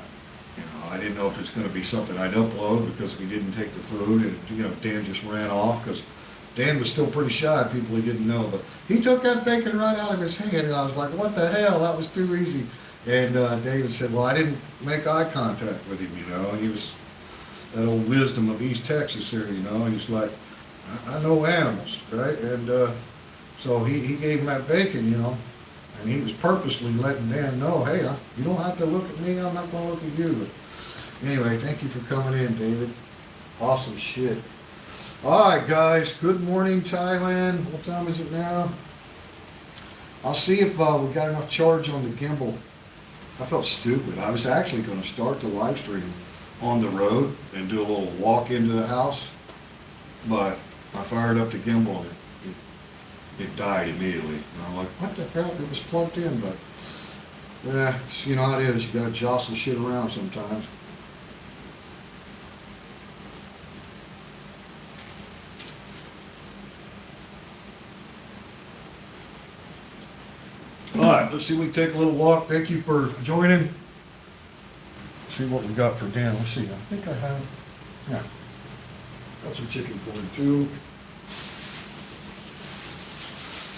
I didn't know if it's going to be something I'd upload because we didn't take the food, and Dan just ran off because Dan was still pretty shy of people he didn't know. But he took that bacon right out of his hand, and I was like, what the hell? That was too easy. And David said, well, I didn't make eye contact with him, And he was that old wisdom of East Texas there, He's like, I know animals, right? And so he gave him that bacon, and he was purposely letting Dan know, hey, you don't have to look at me, I'm not going to look at you. But anyway, thank you for coming in, David. Awesome shit. All right, guys, good morning, Thailand. What time is it now? I'll see if we got enough charge on the gimbal. I felt stupid. I was actually going to start the live stream on the road and do a little walk into the house, but I fired up the gimbal and it died immediately. And I'm like, what the hell? It was plugged in, but yeah, you know how it is. You got to jostle shit around sometimes. All right, let's see if we can take a little walk. Thank you for joining. See what we got for Dan. Let's see. I think I have, yeah, got some chicken for him too.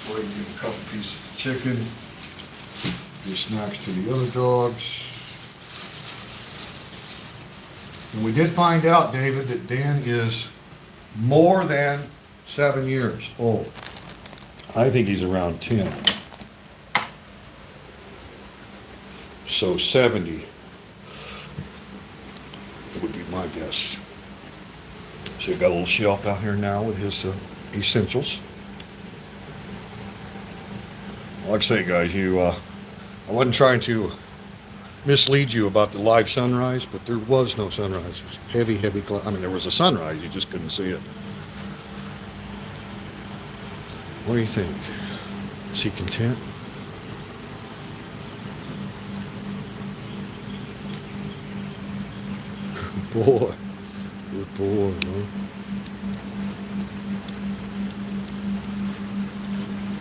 Go ahead and give a couple pieces of chicken. Give snacks to the other dogs. And we did find out, David, that Dan is more than 7 years old. I think he's around 10. So 70 would be my guess. So you got a little shelf out here now with his essentials. Like I say, guys, I wasn't trying to mislead you about the live sunrise, but there was no sunrise. It was heavy, heavy cloud. I mean, there was a sunrise, you just couldn't see it. What do you think? Is he content? Good boy. Good boy, man.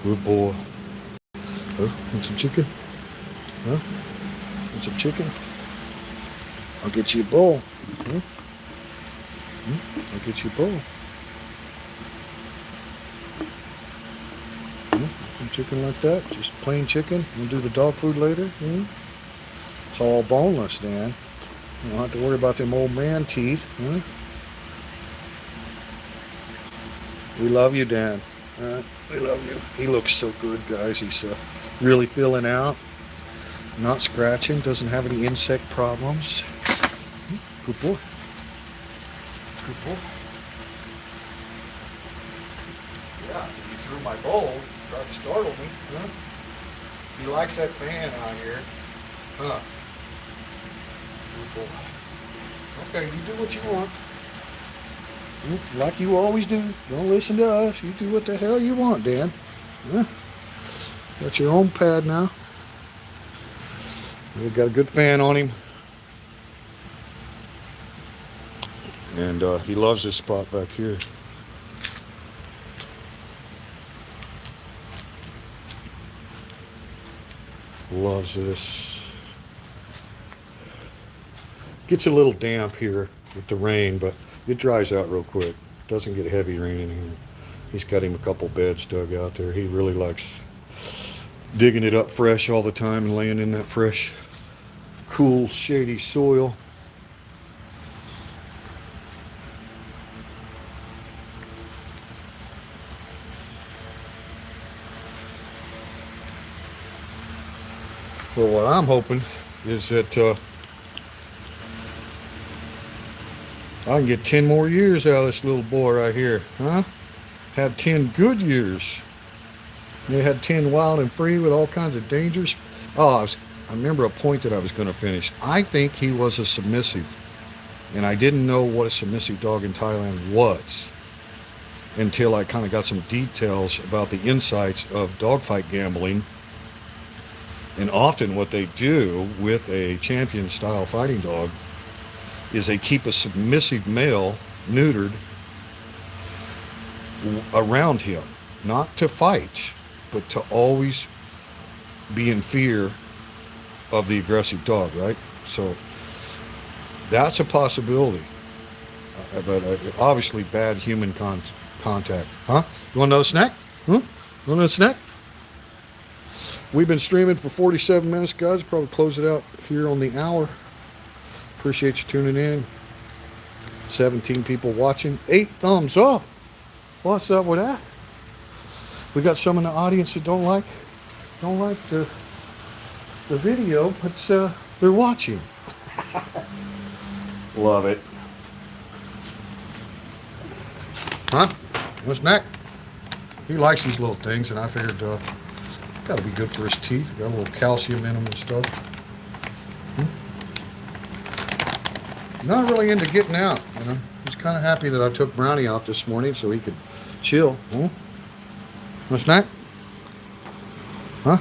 Good boy. Huh? Want some chicken? Huh? Want some chicken? I'll get you a bowl. Huh? I'll get you a bowl. Huh? chicken like that, just plain chicken. We'll do the dog food later. It's all boneless, Dan. You don't have to worry about them old man teeth. We love you, Dan. We love you. He looks so good, guys. He's really filling out, not scratching, doesn't have any insect problems. Good boy. Good boy. Yeah, he threw my bowl, tried to startle me. He likes that fan out here. Good boy. Okay, you do what you want. Like you always do. Don't listen to us. You do what the hell you want, Dan. Got your own pad now. We've got a good fan on him. And he loves this spot back here. Loves this. Gets a little damp here with the rain, but it dries out real quick. Doesn't get heavy rain in here. He's got him a couple beds dug out there. He really likes digging it up fresh all the time and laying in that fresh, cool, shady soil. Well, what I'm hoping is that I can get 10 more years out of this little boy right here, Had 10 good years. They had 10 wild and free with all kinds of dangers. I remember a point that I was going to finish. I think he was a submissive, and I didn't know what a submissive dog in Thailand was until I kind of got some details about the insights of dogfight gambling. And often what they do with a champion style fighting dog is they keep a submissive male neutered around him, not to fight, but to always be in fear of the aggressive dog, right? So that's a possibility, but obviously bad human contact. You want another snack? You want another snack? We've been streaming for 47 minutes, guys. Probably close it out here on the hour. Appreciate you tuning in. 17 people watching. 8 thumbs up. What's up with that? We got some in the audience that don't like the video, but they're watching. Love it. What's next? He likes these little things, and I figured got to be good for his teeth. Got a little calcium in them and stuff. Not really into getting out, He's kind of happy that I took Brownie out this morning so he could chill. What's that? I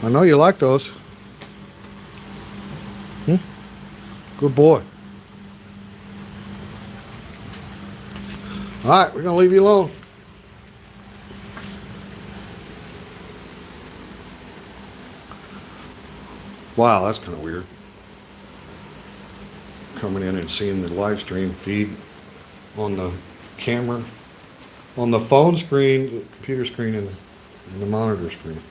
know you like those. Good boy. All right, we're going to leave you alone. Wow, that's kind of weird. Coming in and seeing the live stream feed on the camera, on the phone screen, the computer screen, and the monitor screen.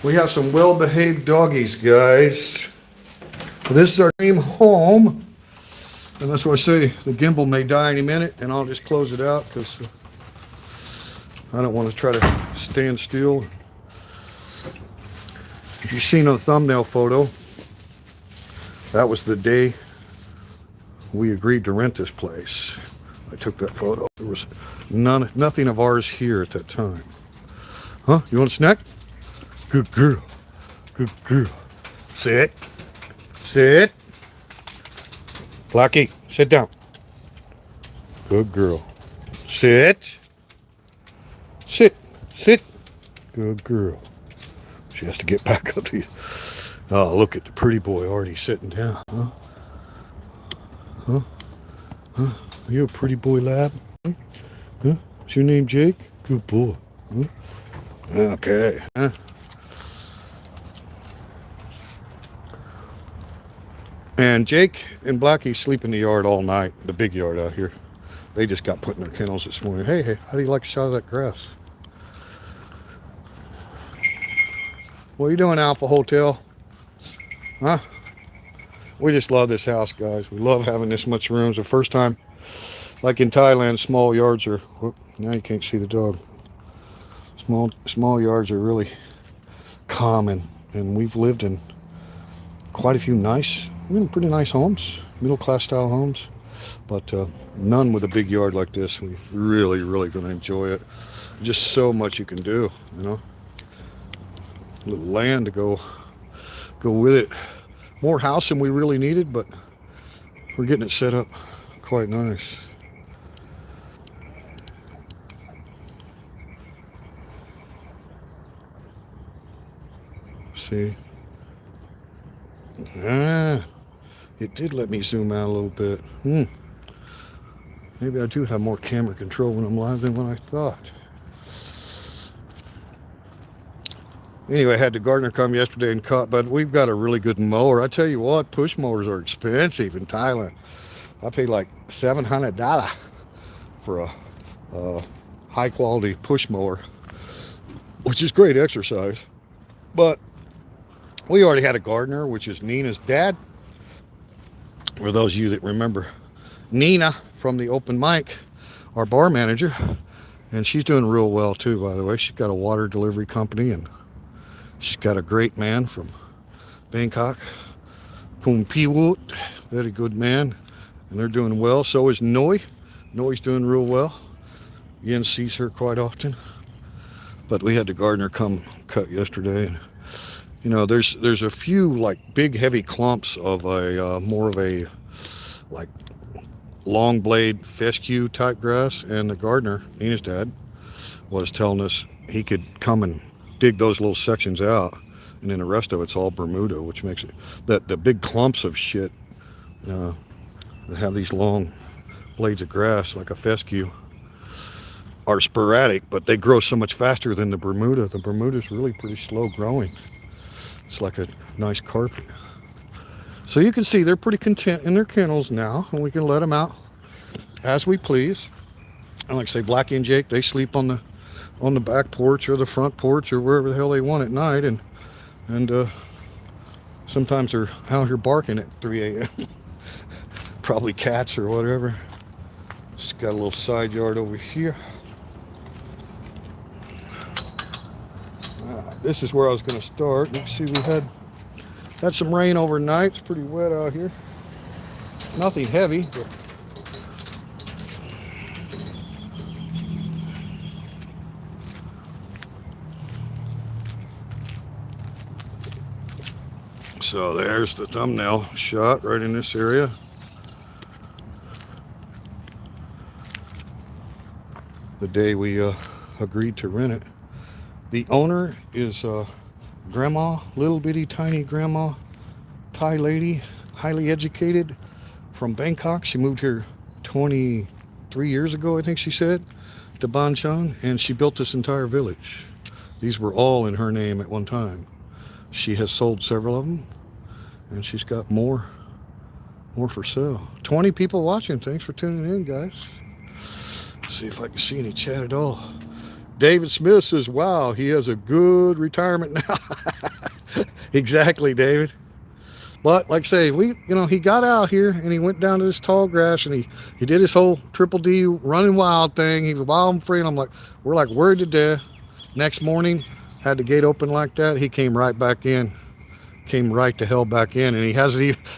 We have some well-behaved doggies, guys. This is our dream home. And that's why I say the gimbal may die any minute, and I'll just close it out because I don't want to try to stand still. If you've seen a thumbnail photo, that was the day we agreed to rent this place. I took that photo. There was nothing of ours here at that time. You want a snack? Good girl. Good girl. Sit. Sit. Blackie, sit down. Good girl. Sit. Sit. Sit. Good girl. She has to get back up to you. Oh, look at the pretty boy already sitting down. Are you a pretty boy, lab? Is your name Jake? Good boy. Okay. And Jake and Blackie sleep in the yard all night, the big yard out here. They just got put in their kennels this morning. Hey, how do you like a shot of that grass? What are you doing, Alpha Hotel? Huh? We just love this house, guys. We love having this much room. It's the first time, like in Thailand, small yards are... Whoop, now you can't see the dog. Small yards are really common, and we've lived in quite a few pretty nice homes, middle-class style homes, but none with a big yard like this. We really going to enjoy it. Just so much you can do, you know. A little land to go with it. More house than we really needed, but we're getting it set up quite nice. See? It did let me zoom out a little bit. Maybe I do have more camera control when I'm live than what I thought. Anyway, I had the gardener come yesterday and cut, but we've got a really good mower. I tell you what, push mowers are expensive in Thailand. I paid like $700 for a high quality push mower, which is great exercise. But we already had a gardener, which is Nina's dad. For those of you that remember Nina from the open mic, our bar manager, and she's doing real well too, by the way. She's got a water delivery company, and she's got a great man from Bangkok, Kung Piwut, very good man, and they're doing well. So is Noi. Noi's doing real well. Yen sees her quite often. But we had the gardener come cut yesterday, and you know, there's a few like big heavy clumps of a more of a like long blade fescue type grass, and the gardener, Nina's dad, was telling us he could come and dig those little sections out, and then the rest of it's all Bermuda, which makes it that the big clumps of shit that have these long blades of grass like a fescue are sporadic, but they grow so much faster than the Bermuda. The Bermuda's really pretty slow growing. It's like a nice carpet. So you can see they're pretty content in their kennels now, and we can let them out as we please. And like I say, Blackie and Jake, they sleep on the back porch or the front porch or wherever the hell they want at night, and sometimes they're out here barking at 3 a.m. Probably cats or whatever. Just got a little side yard over here. This is where I was going to start. You can see we had some rain overnight. It's pretty wet out here. Nothing heavy, but so there's the thumbnail shot right in this area. The day we agreed to rent it. The owner is grandma, little bitty tiny grandma, Thai lady, highly educated, from Bangkok. She moved here 23 years ago, I think she said, to Ban Chang, and she built this entire village. These were all in her name at one time. She has sold several of them, and she's got more for sale. 20 people watching. Thanks for tuning in, guys. Let's see if I can see any chat at all. David Smith says, wow, he has a good retirement now. Exactly, David. But like I say, he got out here and he went down to this tall grass, and he did his whole triple D running wild thing. He was wild and free, and we're like worried to death. Next morning, had the gate open like that. He came right back in. Came right to hell back in, and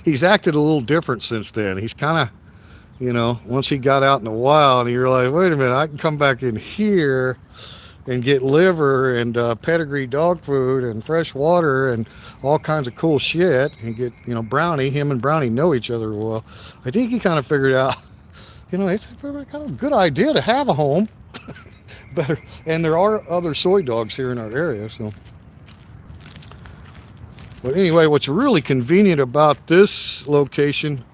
he's acted a little different since then. He's kind of, once he got out in the wild, he realized, wait a minute, I can come back in here and get liver and pedigree dog food and fresh water and all kinds of cool shit, and get, Brownie. Him and Brownie know each other well. I think he kind of figured out, it's kind of a good idea to have a home. Better, and there are other soy dogs here in our area, so. But anyway, what's really convenient about this location,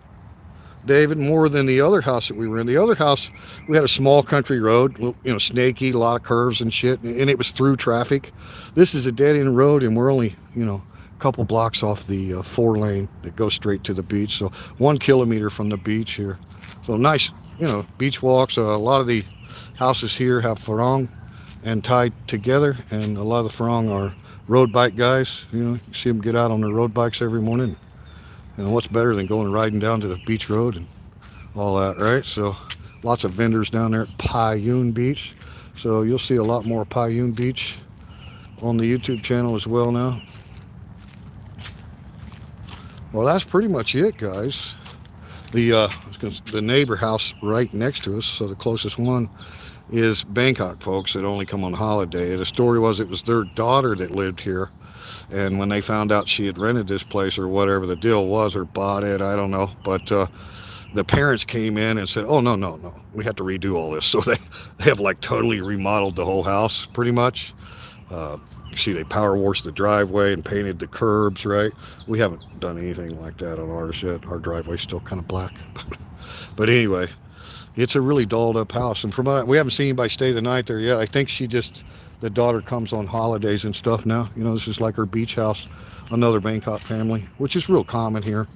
David, more than the other house that we were in. The other house, we had a small country road, snaky, a lot of curves and shit, and it was through traffic. This is a dead-end road, and we're only, a couple blocks off the 4-lane that goes straight to the beach. So 1 kilometer from the beach here. So nice beach walks. A lot of the houses here have farang and tied together, and a lot of the farang are road bike guys. You see them get out on their road bikes every morning. And what's better than going riding down to the beach road and all that, right? So lots of vendors down there at Payun Beach. So you'll see a lot more Payun Beach on the YouTube channel as well now. Well, that's pretty much it, guys. The neighbor house right next to us, so the closest one, is Bangkok folks that only come on holiday. The story was it was their daughter that lived here, and when they found out she had rented this place or whatever the deal was, or bought it, I don't know, but the parents came in and said, oh, no, we have to redo all this. So they have like totally remodeled the whole house pretty much. You see they power washed the driveway and painted the curbs, right? We haven't done anything like that on ours yet. Our driveway's still kind of black. But anyway, it's a really dolled up house. And from what we haven't seen anybody stay the night there yet. I think the daughter comes on holidays and stuff now. This is like her beach house, another Bangkok family, which is real common here.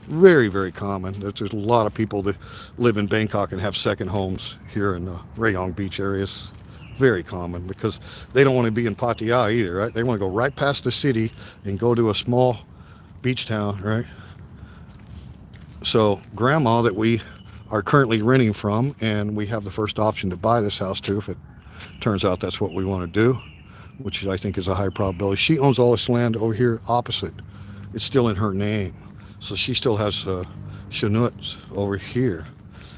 Very, very common. There's a lot of people that live in Bangkok and have second homes here in the Rayong beach areas. Very common because they don't want to be in Pattaya either, right? They want to go right past the city and go to a small beach town, right? So grandma that we are currently renting from, and we have the first option to buy this house too if it turns out that's what we want to do, which I think is a high probability. She owns all this land over here opposite. It's still in her name. So she still has Chanuts over here.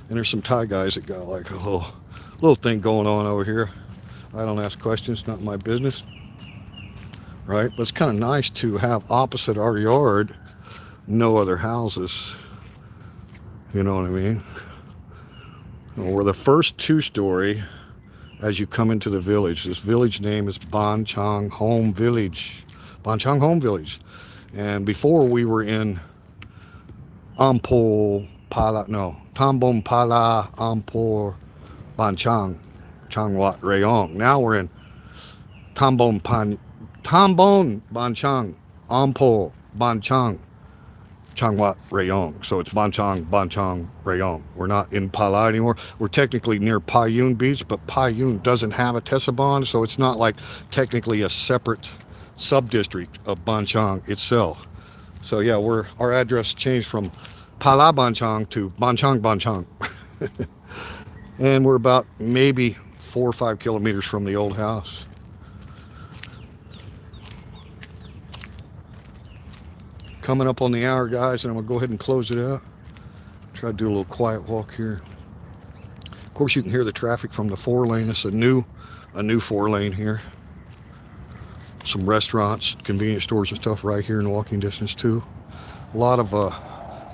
And there's some Thai guys that got like a little thing going on over here. I don't ask questions, not my business. Right? But it's kind of nice to have opposite our yard no other houses. You know what I mean? We're the first two-story as you come into the village. This village name is Ban Chang Home Village. Ban Chang Home Village. And before we were in Tambon Pala, Ampor, Ban Chang, Changwat, Rayong. Now we're in Tambon, Ban Chang, Ampor, Ban Chang, Changwat, Rayong. So it's Ban Chang, Rayong. We're not in Pala anymore. We're technically near Payun Beach, but Payun doesn't have a Tesabon, so it's not like technically a separate sub-district of Ban Chang itself. So yeah, our address changed from Pala Ban Chang to Ban Chang. And we're about maybe 4 or 5 kilometers from the old house. Coming up on the hour, guys, and I'm gonna go ahead and close it out. Try to do a little quiet walk here. Of course, you can hear the traffic from the 4-lane. It's a new 4-lane here. Some restaurants, convenience stores and stuff right here in walking distance too. A lot of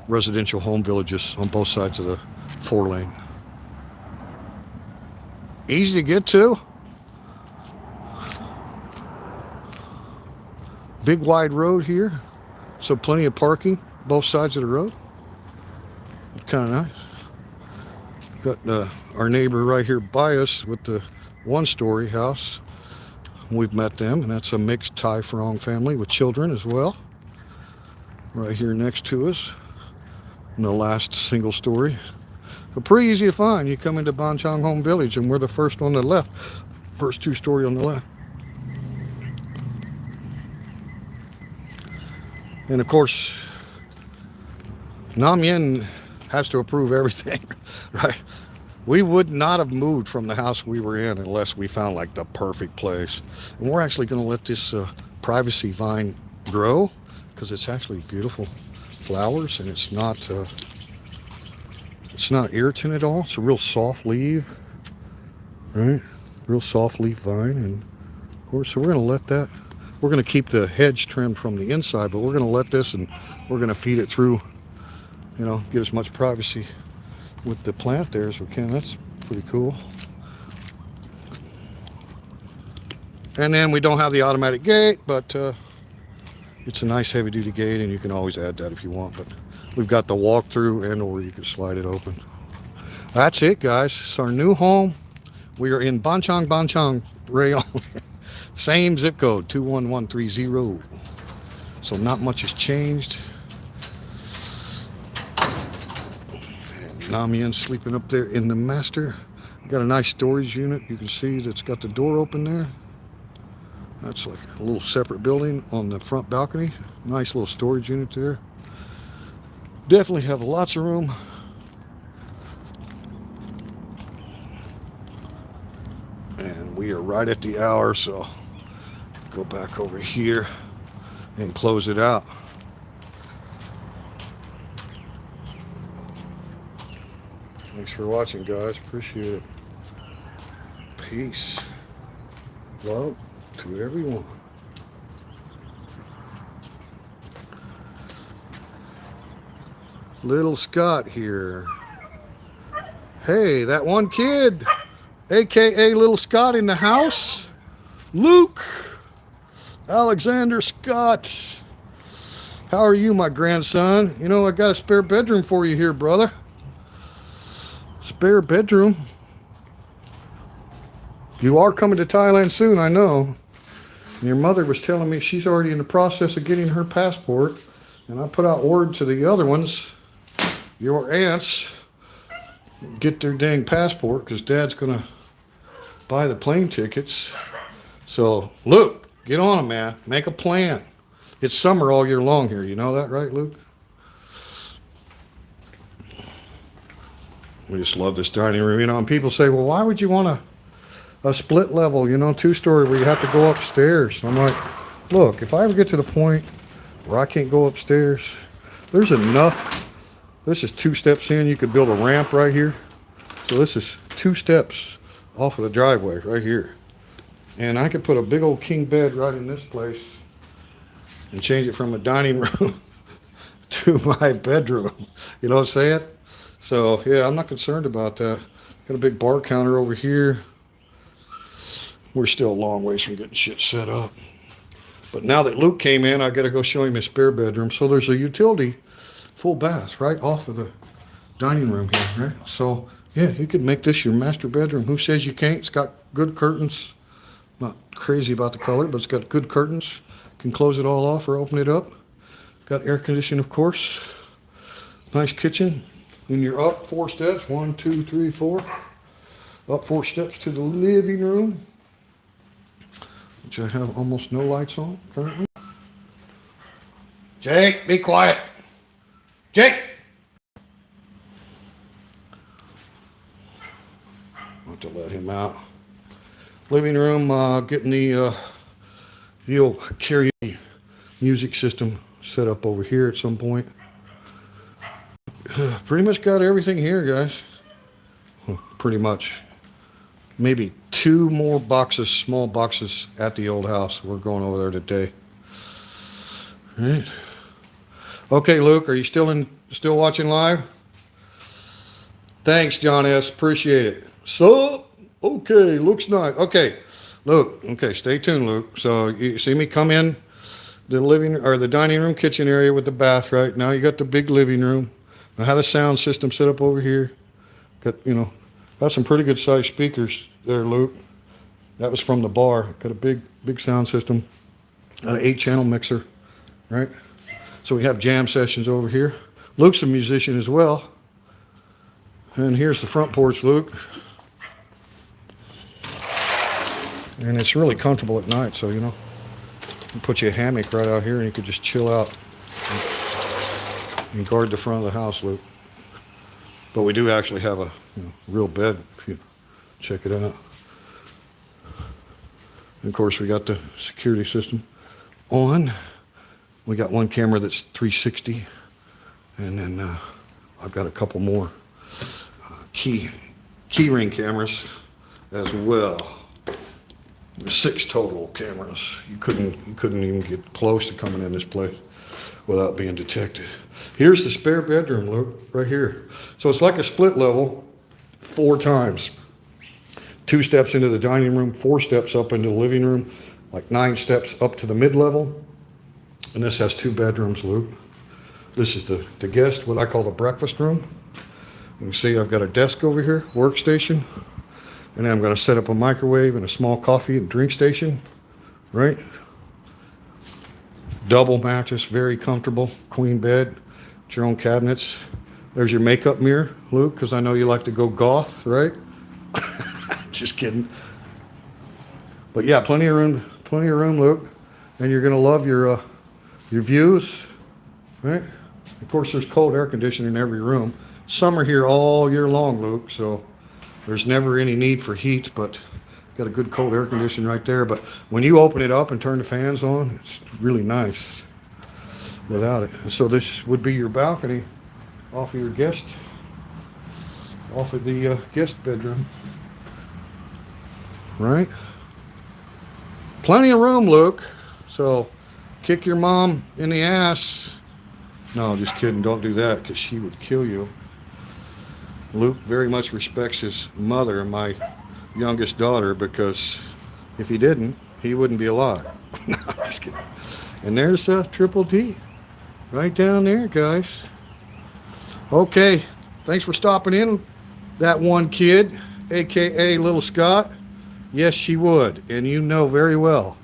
residential home villages on both sides of the 4-lane. Easy to get to. Big wide road here, so plenty of parking both sides of the road. Kind of nice. Got our neighbor right here by us with the 1-story house. We've met them, and that's a mixed Thai Farang family with children as well. Right here next to us, in the last single story. But pretty easy to find. You come into Ban Chang Home Village, and we're the first on the left. First 2-story on the left. And of course, Nam Yen has to approve everything, right? We would not have moved from the house we were in unless we found like the perfect place. And we're actually going to let this privacy vine grow because it's actually beautiful flowers, and it's not irritant at all. It's a real soft leaf, right? Real soft leaf vine, and of course, so we're going to let that. We're going to keep the hedge trimmed from the inside, but we're going to let this, and we're going to feed it through, get as much privacy with the plant there as we can. That's pretty cool. And then we don't have the automatic gate, but it's a nice heavy duty gate, and you can always add that if you want, but we've got the walk through and or you can slide it open. That's it, guys. It's our new home. We are in Ban Chang, Rayong. Same zip code, 21130. So not much has changed. And Namian sleeping up there in the master. Got a nice storage unit. You can see that's got the door open there. That's like a little separate building on the front balcony. Nice little storage unit there. Definitely have lots of room. And we are right at the hour, so go back over here and close it out. Thanks for watching, guys. Appreciate it. Peace. Love to everyone. Little Scott here. Hey, that one kid, aka Little Scott in the house. Luke Alexander Scott. How are you, my grandson? You know, I got a spare bedroom for you here, brother. Spare bedroom. You are coming to Thailand soon, I know. Your mother was telling me she's already in the process of getting her passport. And I put out word to the other ones, your aunts, get their dang passport because Dad's going to buy the plane tickets. So, Luke, get on them, man. Make a plan. It's summer all year long here. You know that, right, Luke? We just love this dining room. You know, and people say, well, why would you want a split level, you know, 2-story where you have to go upstairs? I'm like, look, if I ever get to the point where I can't go upstairs, there's enough. This is 2 steps in. You could build a ramp right here. So this is 2 steps off of the driveway right here. And I could put a big old king bed right in this place and change it from a dining room to my bedroom. You know what I'm saying? So, yeah, I'm not concerned about that. Got a big bar counter over here. We're still a long ways from getting shit set up. But now that Luke came in, I got to go show him his spare bedroom. So there's a utility full bath right off of the dining room here, right? So, yeah, you could make this your master bedroom. Who says you can't? It's got good curtains. Not crazy about the color, but it's got good curtains. Can close it all off or open it up. Got air conditioning, of course. Nice kitchen. When you're up 4 steps, 1, 2, 3, 4. Up 4 steps to the living room, which I have almost no lights on currently. Jake, be quiet. Jake! I'll have to let him out. Living room, getting the old carry music system set up over here at some point. Pretty much got everything here, guys. Pretty much. Maybe 2 more boxes, small boxes at the old house. We're going over there today. All right. Okay, Luke, are you still watching live? Thanks, John S. Appreciate it. So, okay, looks nice. Okay, Luke. Okay, stay tuned, Luke. So you see me come in the living or the dining room, kitchen area with the bath. Right now, you got the big living room. I have a sound system set up over here. Got some pretty good sized speakers there, Luke. That was from the bar. Got a big sound system. Got an 8-channel mixer, right? So we have jam sessions over here. Luke's a musician as well. And here's the front porch, Luke. And it's really comfortable at night, so you can put you a hammock right out here and you could just chill out and guard the front of the house, Luke. But we do actually have a real bed if you check it out. And of course, we got the security system on. We got one camera that's 360, and then I've got a couple more key ring cameras as well. There's 6 total cameras. You couldn't even get close to coming in this place without being detected. Here's the spare bedroom, Luke, right here. So it's like a split level 4 times. 2 steps into the dining room, 4 steps up into the living room, like 9 steps up to the mid-level. And this has 2 bedrooms, Luke. This is the guest, what I call the breakfast room. You can see I've got a desk over here, workstation. And then I'm going to set up a microwave and a small coffee and drink station, right? Double mattress, very comfortable. Queen bed, your own cabinets. There's your makeup mirror, Luke, because I know you like to go goth, right? Just kidding. But yeah, plenty of room, Luke. And you're gonna love your views, right? Of course, there's cold air conditioning in every room. Summer here all year long, Luke, so there's never any need for heat, but got a good cold air conditioning right there. But when you open it up and turn the fans on, it's really nice without it. So this would be your balcony off of the guest bedroom, right? Plenty of room, Luke. So kick your mom in the ass. No, just kidding. Don't do that because she would kill you. Luke very much respects his mother, my youngest daughter, because if he didn't, he wouldn't be alive. No, just kidding. And there's Triple T right down there, guys. Okay, thanks for stopping in. That one kid, aka Little Scott, yes, she would, and you know very well.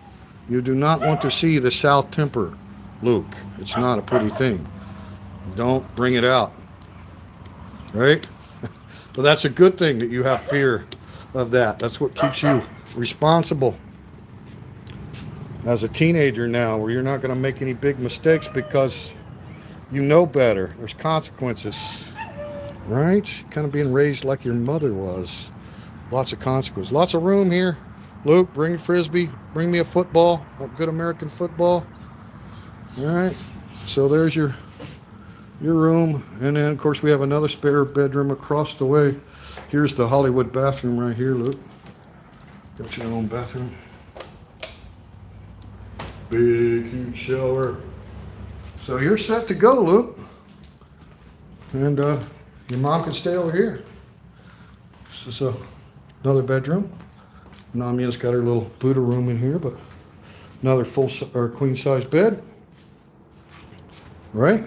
You do not want to see the South temper, Luke. It's not a pretty thing. Don't bring it out, right? But that's a good thing that you have fear of that. That's what keeps you responsible as a teenager now, where you're not going to make any big mistakes because you know better. There's consequences, right? Kind of being raised like your mother was. Lots of consequences. Lots of room here. Luke, bring a Frisbee. Bring me a football, a good American football. All right. So there's your room. And then, of course, we have another spare bedroom across the way. Here's the Hollywood bathroom right here, Luke. Got your own bathroom. Big, huge shower. So you're set to go, Luke. And your mom can stay over here. This is another bedroom. Namia's got her little Buddha room in here, but another full or queen size bed. Right?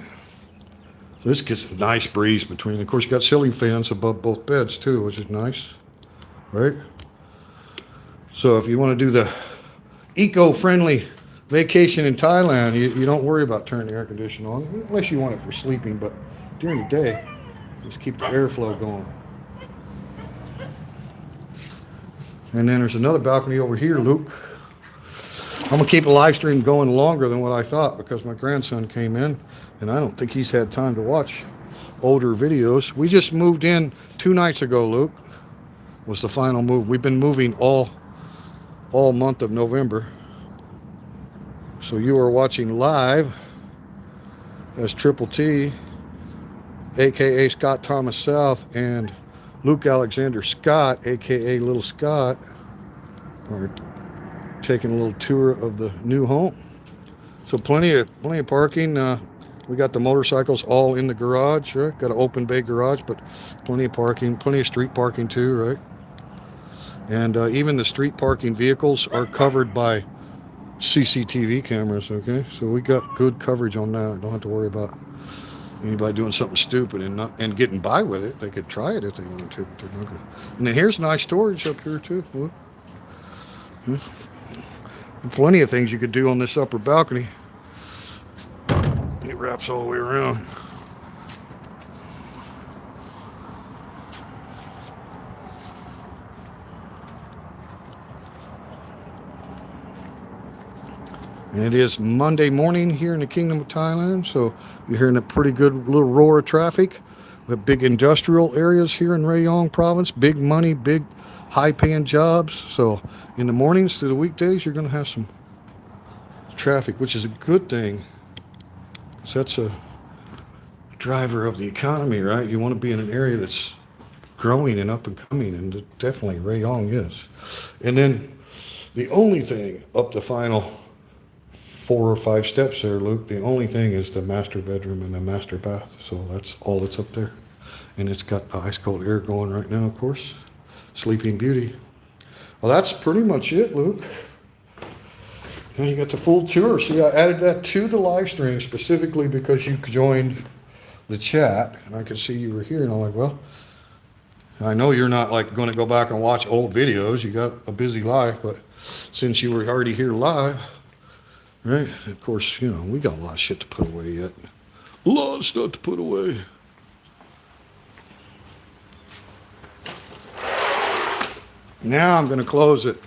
So this gets a nice breeze between. Of course, you got ceiling fans above both beds too, which is nice. Right? So if you want to do the eco-friendly vacation in Thailand, you don't worry about turning the air conditioner on, unless you want it for sleeping, but during the day, just keep the airflow going. And then there's another balcony over here, Luke. I'm going to keep the live stream going longer than what I thought because my grandson came in, and I don't think he's had time to watch older videos. We just moved in 2 nights ago, Luke, was the final move. We've been moving all month of November. So you are watching live as Triple T, aka Scott Thomas South, and Luke Alexander Scott, aka Little Scott, are taking a little tour of the new home. So plenty of parking. We got the motorcycles all in the garage, right? Got an open bay garage, but plenty of parking, plenty of street parking too, right? And even the street parking vehicles are covered by CCTV cameras, okay? So we got good coverage on that. Don't have to worry about anybody doing something stupid and getting by with it. They could try it if they wanted to, but they're not gonna. And then here's nice storage up here too. Look. Plenty of things you could do on this upper balcony. It wraps all the way around. And it is Monday morning here in the Kingdom of Thailand, so you're hearing a pretty good little roar of traffic. We have big industrial areas here in Rayong province, big money, big high-paying jobs. So in the mornings through the weekdays, you're going to have some traffic, which is a good thing. So that's a driver of the economy, right? You want to be in an area that's growing and up and coming, and definitely Rayong is. And then the only thing up the final 4 or 5 steps there, Luke, the only thing is the master bedroom and the master bath. So that's all that's up there. And it's got ice cold air going right now, of course. Sleeping Beauty. Well, that's pretty much it, Luke. And you got the full tour. See, I added that to the live stream specifically because you joined the chat and I could see you were here. And I'm like, well, I know you're not like going to go back and watch old videos. You got a busy life, but since you were already here live, right? Of course, you know, we got a lot of shit to put away yet. A lot of stuff to put away. Now I'm going to close it.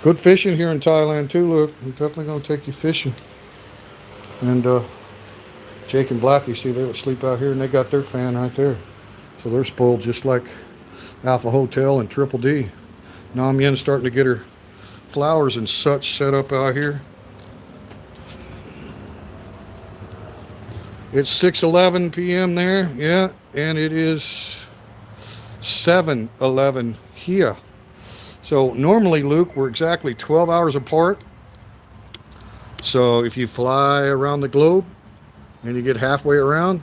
Good fishing here in Thailand too, Luke. I'm definitely going to take you fishing. And Jake and Blackie, see, they would sleep out here, and they got their fan right there. So they're spoiled just like Alpha Hotel and Triple D. Nam Yen's starting to get her flowers and such set up out here. It's 6:11 p.m. there, yeah, and it is 7:11 here. So normally, Luke, we're exactly 12 hours apart. So if you fly around the globe and you get halfway around,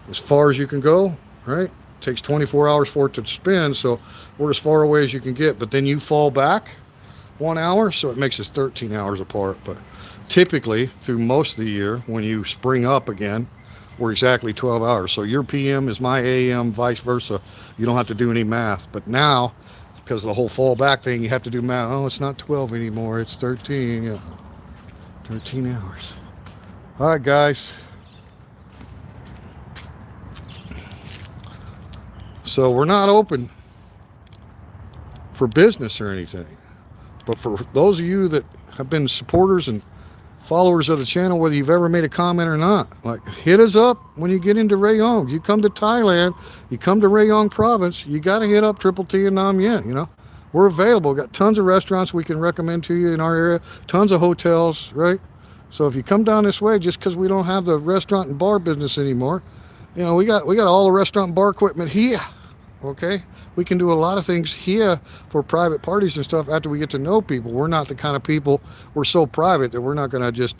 as far as you can go, right? It takes 24 hours for it to spin, so we're as far away as you can get. But then you fall back 1 hour, so it makes us 13 hours apart. But typically, through most of the year, when you spring up again, we're exactly 12 hours. So your PM is my AM, vice versa. You don't have to do any math. But now, because of the whole fall back thing, you have to do math. Oh, it's not 12 anymore, it's 13. Yeah, 13 hours. All right, guys. So we're not open for business or anything. But for those of you that have been supporters and followers of the channel, whether you've ever made a comment or not, like, hit us up when you get into Rayong. You come to Thailand, you come to Rayong province, you got to hit up Triple T and Nam Yen, you know. We're available. We've got tons of restaurants we can recommend to you in our area, tons of hotels, right? So if you come down this way, just because we don't have the restaurant and bar business anymore, you know, we got all the restaurant and bar equipment here, okay? We can do a lot of things here for private parties and stuff after we get to know people. We're not the kind of people, we're so private that we're not going to just,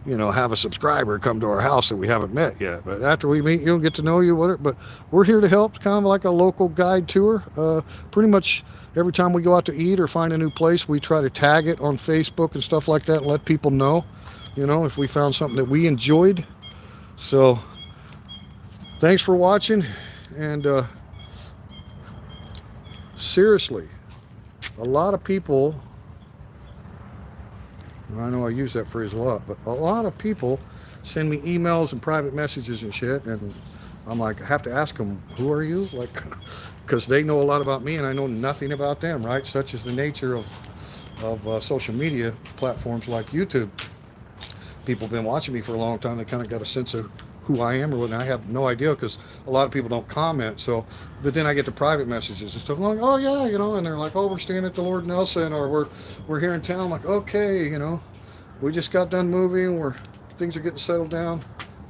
you know, have a subscriber come to our house that we haven't met yet. But after we meet you and get to know you, whatever. But we're here to help. It's kind of like a local guide tour. Pretty much every time we go out to eat or find a new place, we try to tag it on Facebook and stuff like that and let people know, you know, if we found something that we enjoyed. So thanks for watching. And seriously, a lot of people, I know I use that phrase a lot, but a lot of people send me emails and private messages and shit, and I'm like, I have to ask them, who are you? Like, because they know a lot about me and I know nothing about them, right? Such is the nature of social media platforms like YouTube. People have been watching me for a long time. They kind of got a sense of who I am or what. I have no idea because a lot of people don't comment. So, but then I get the private messages and stuff. I'm like, oh yeah, you know, and they're like, oh, we're staying at the Lord Nelson, or we're here in town. I'm like, okay, you know, we just got done moving. Things are getting settled down.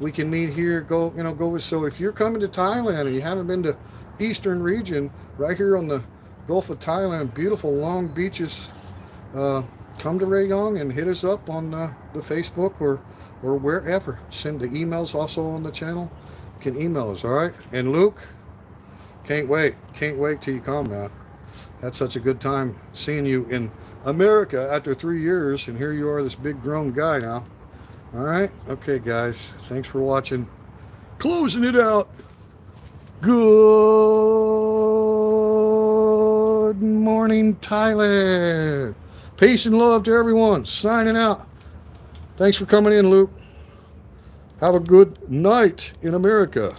We can meet here. Go with. So if you're coming to Thailand and you haven't been to Eastern region, right here on the Gulf of Thailand, beautiful long beaches. Come to Rayong and hit us up on the Facebook or wherever. Send the emails also on the channel. You can email us, all right? And Luke, can't wait till you come, man. That's such a good time seeing you in America after 3 years, and here you are, this big grown guy now. All right? Okay, guys. Thanks for watching. Closing it out. Good morning, Thailand. Peace and love to everyone. Signing out. Thanks for coming in, Luke. Have a good night in America.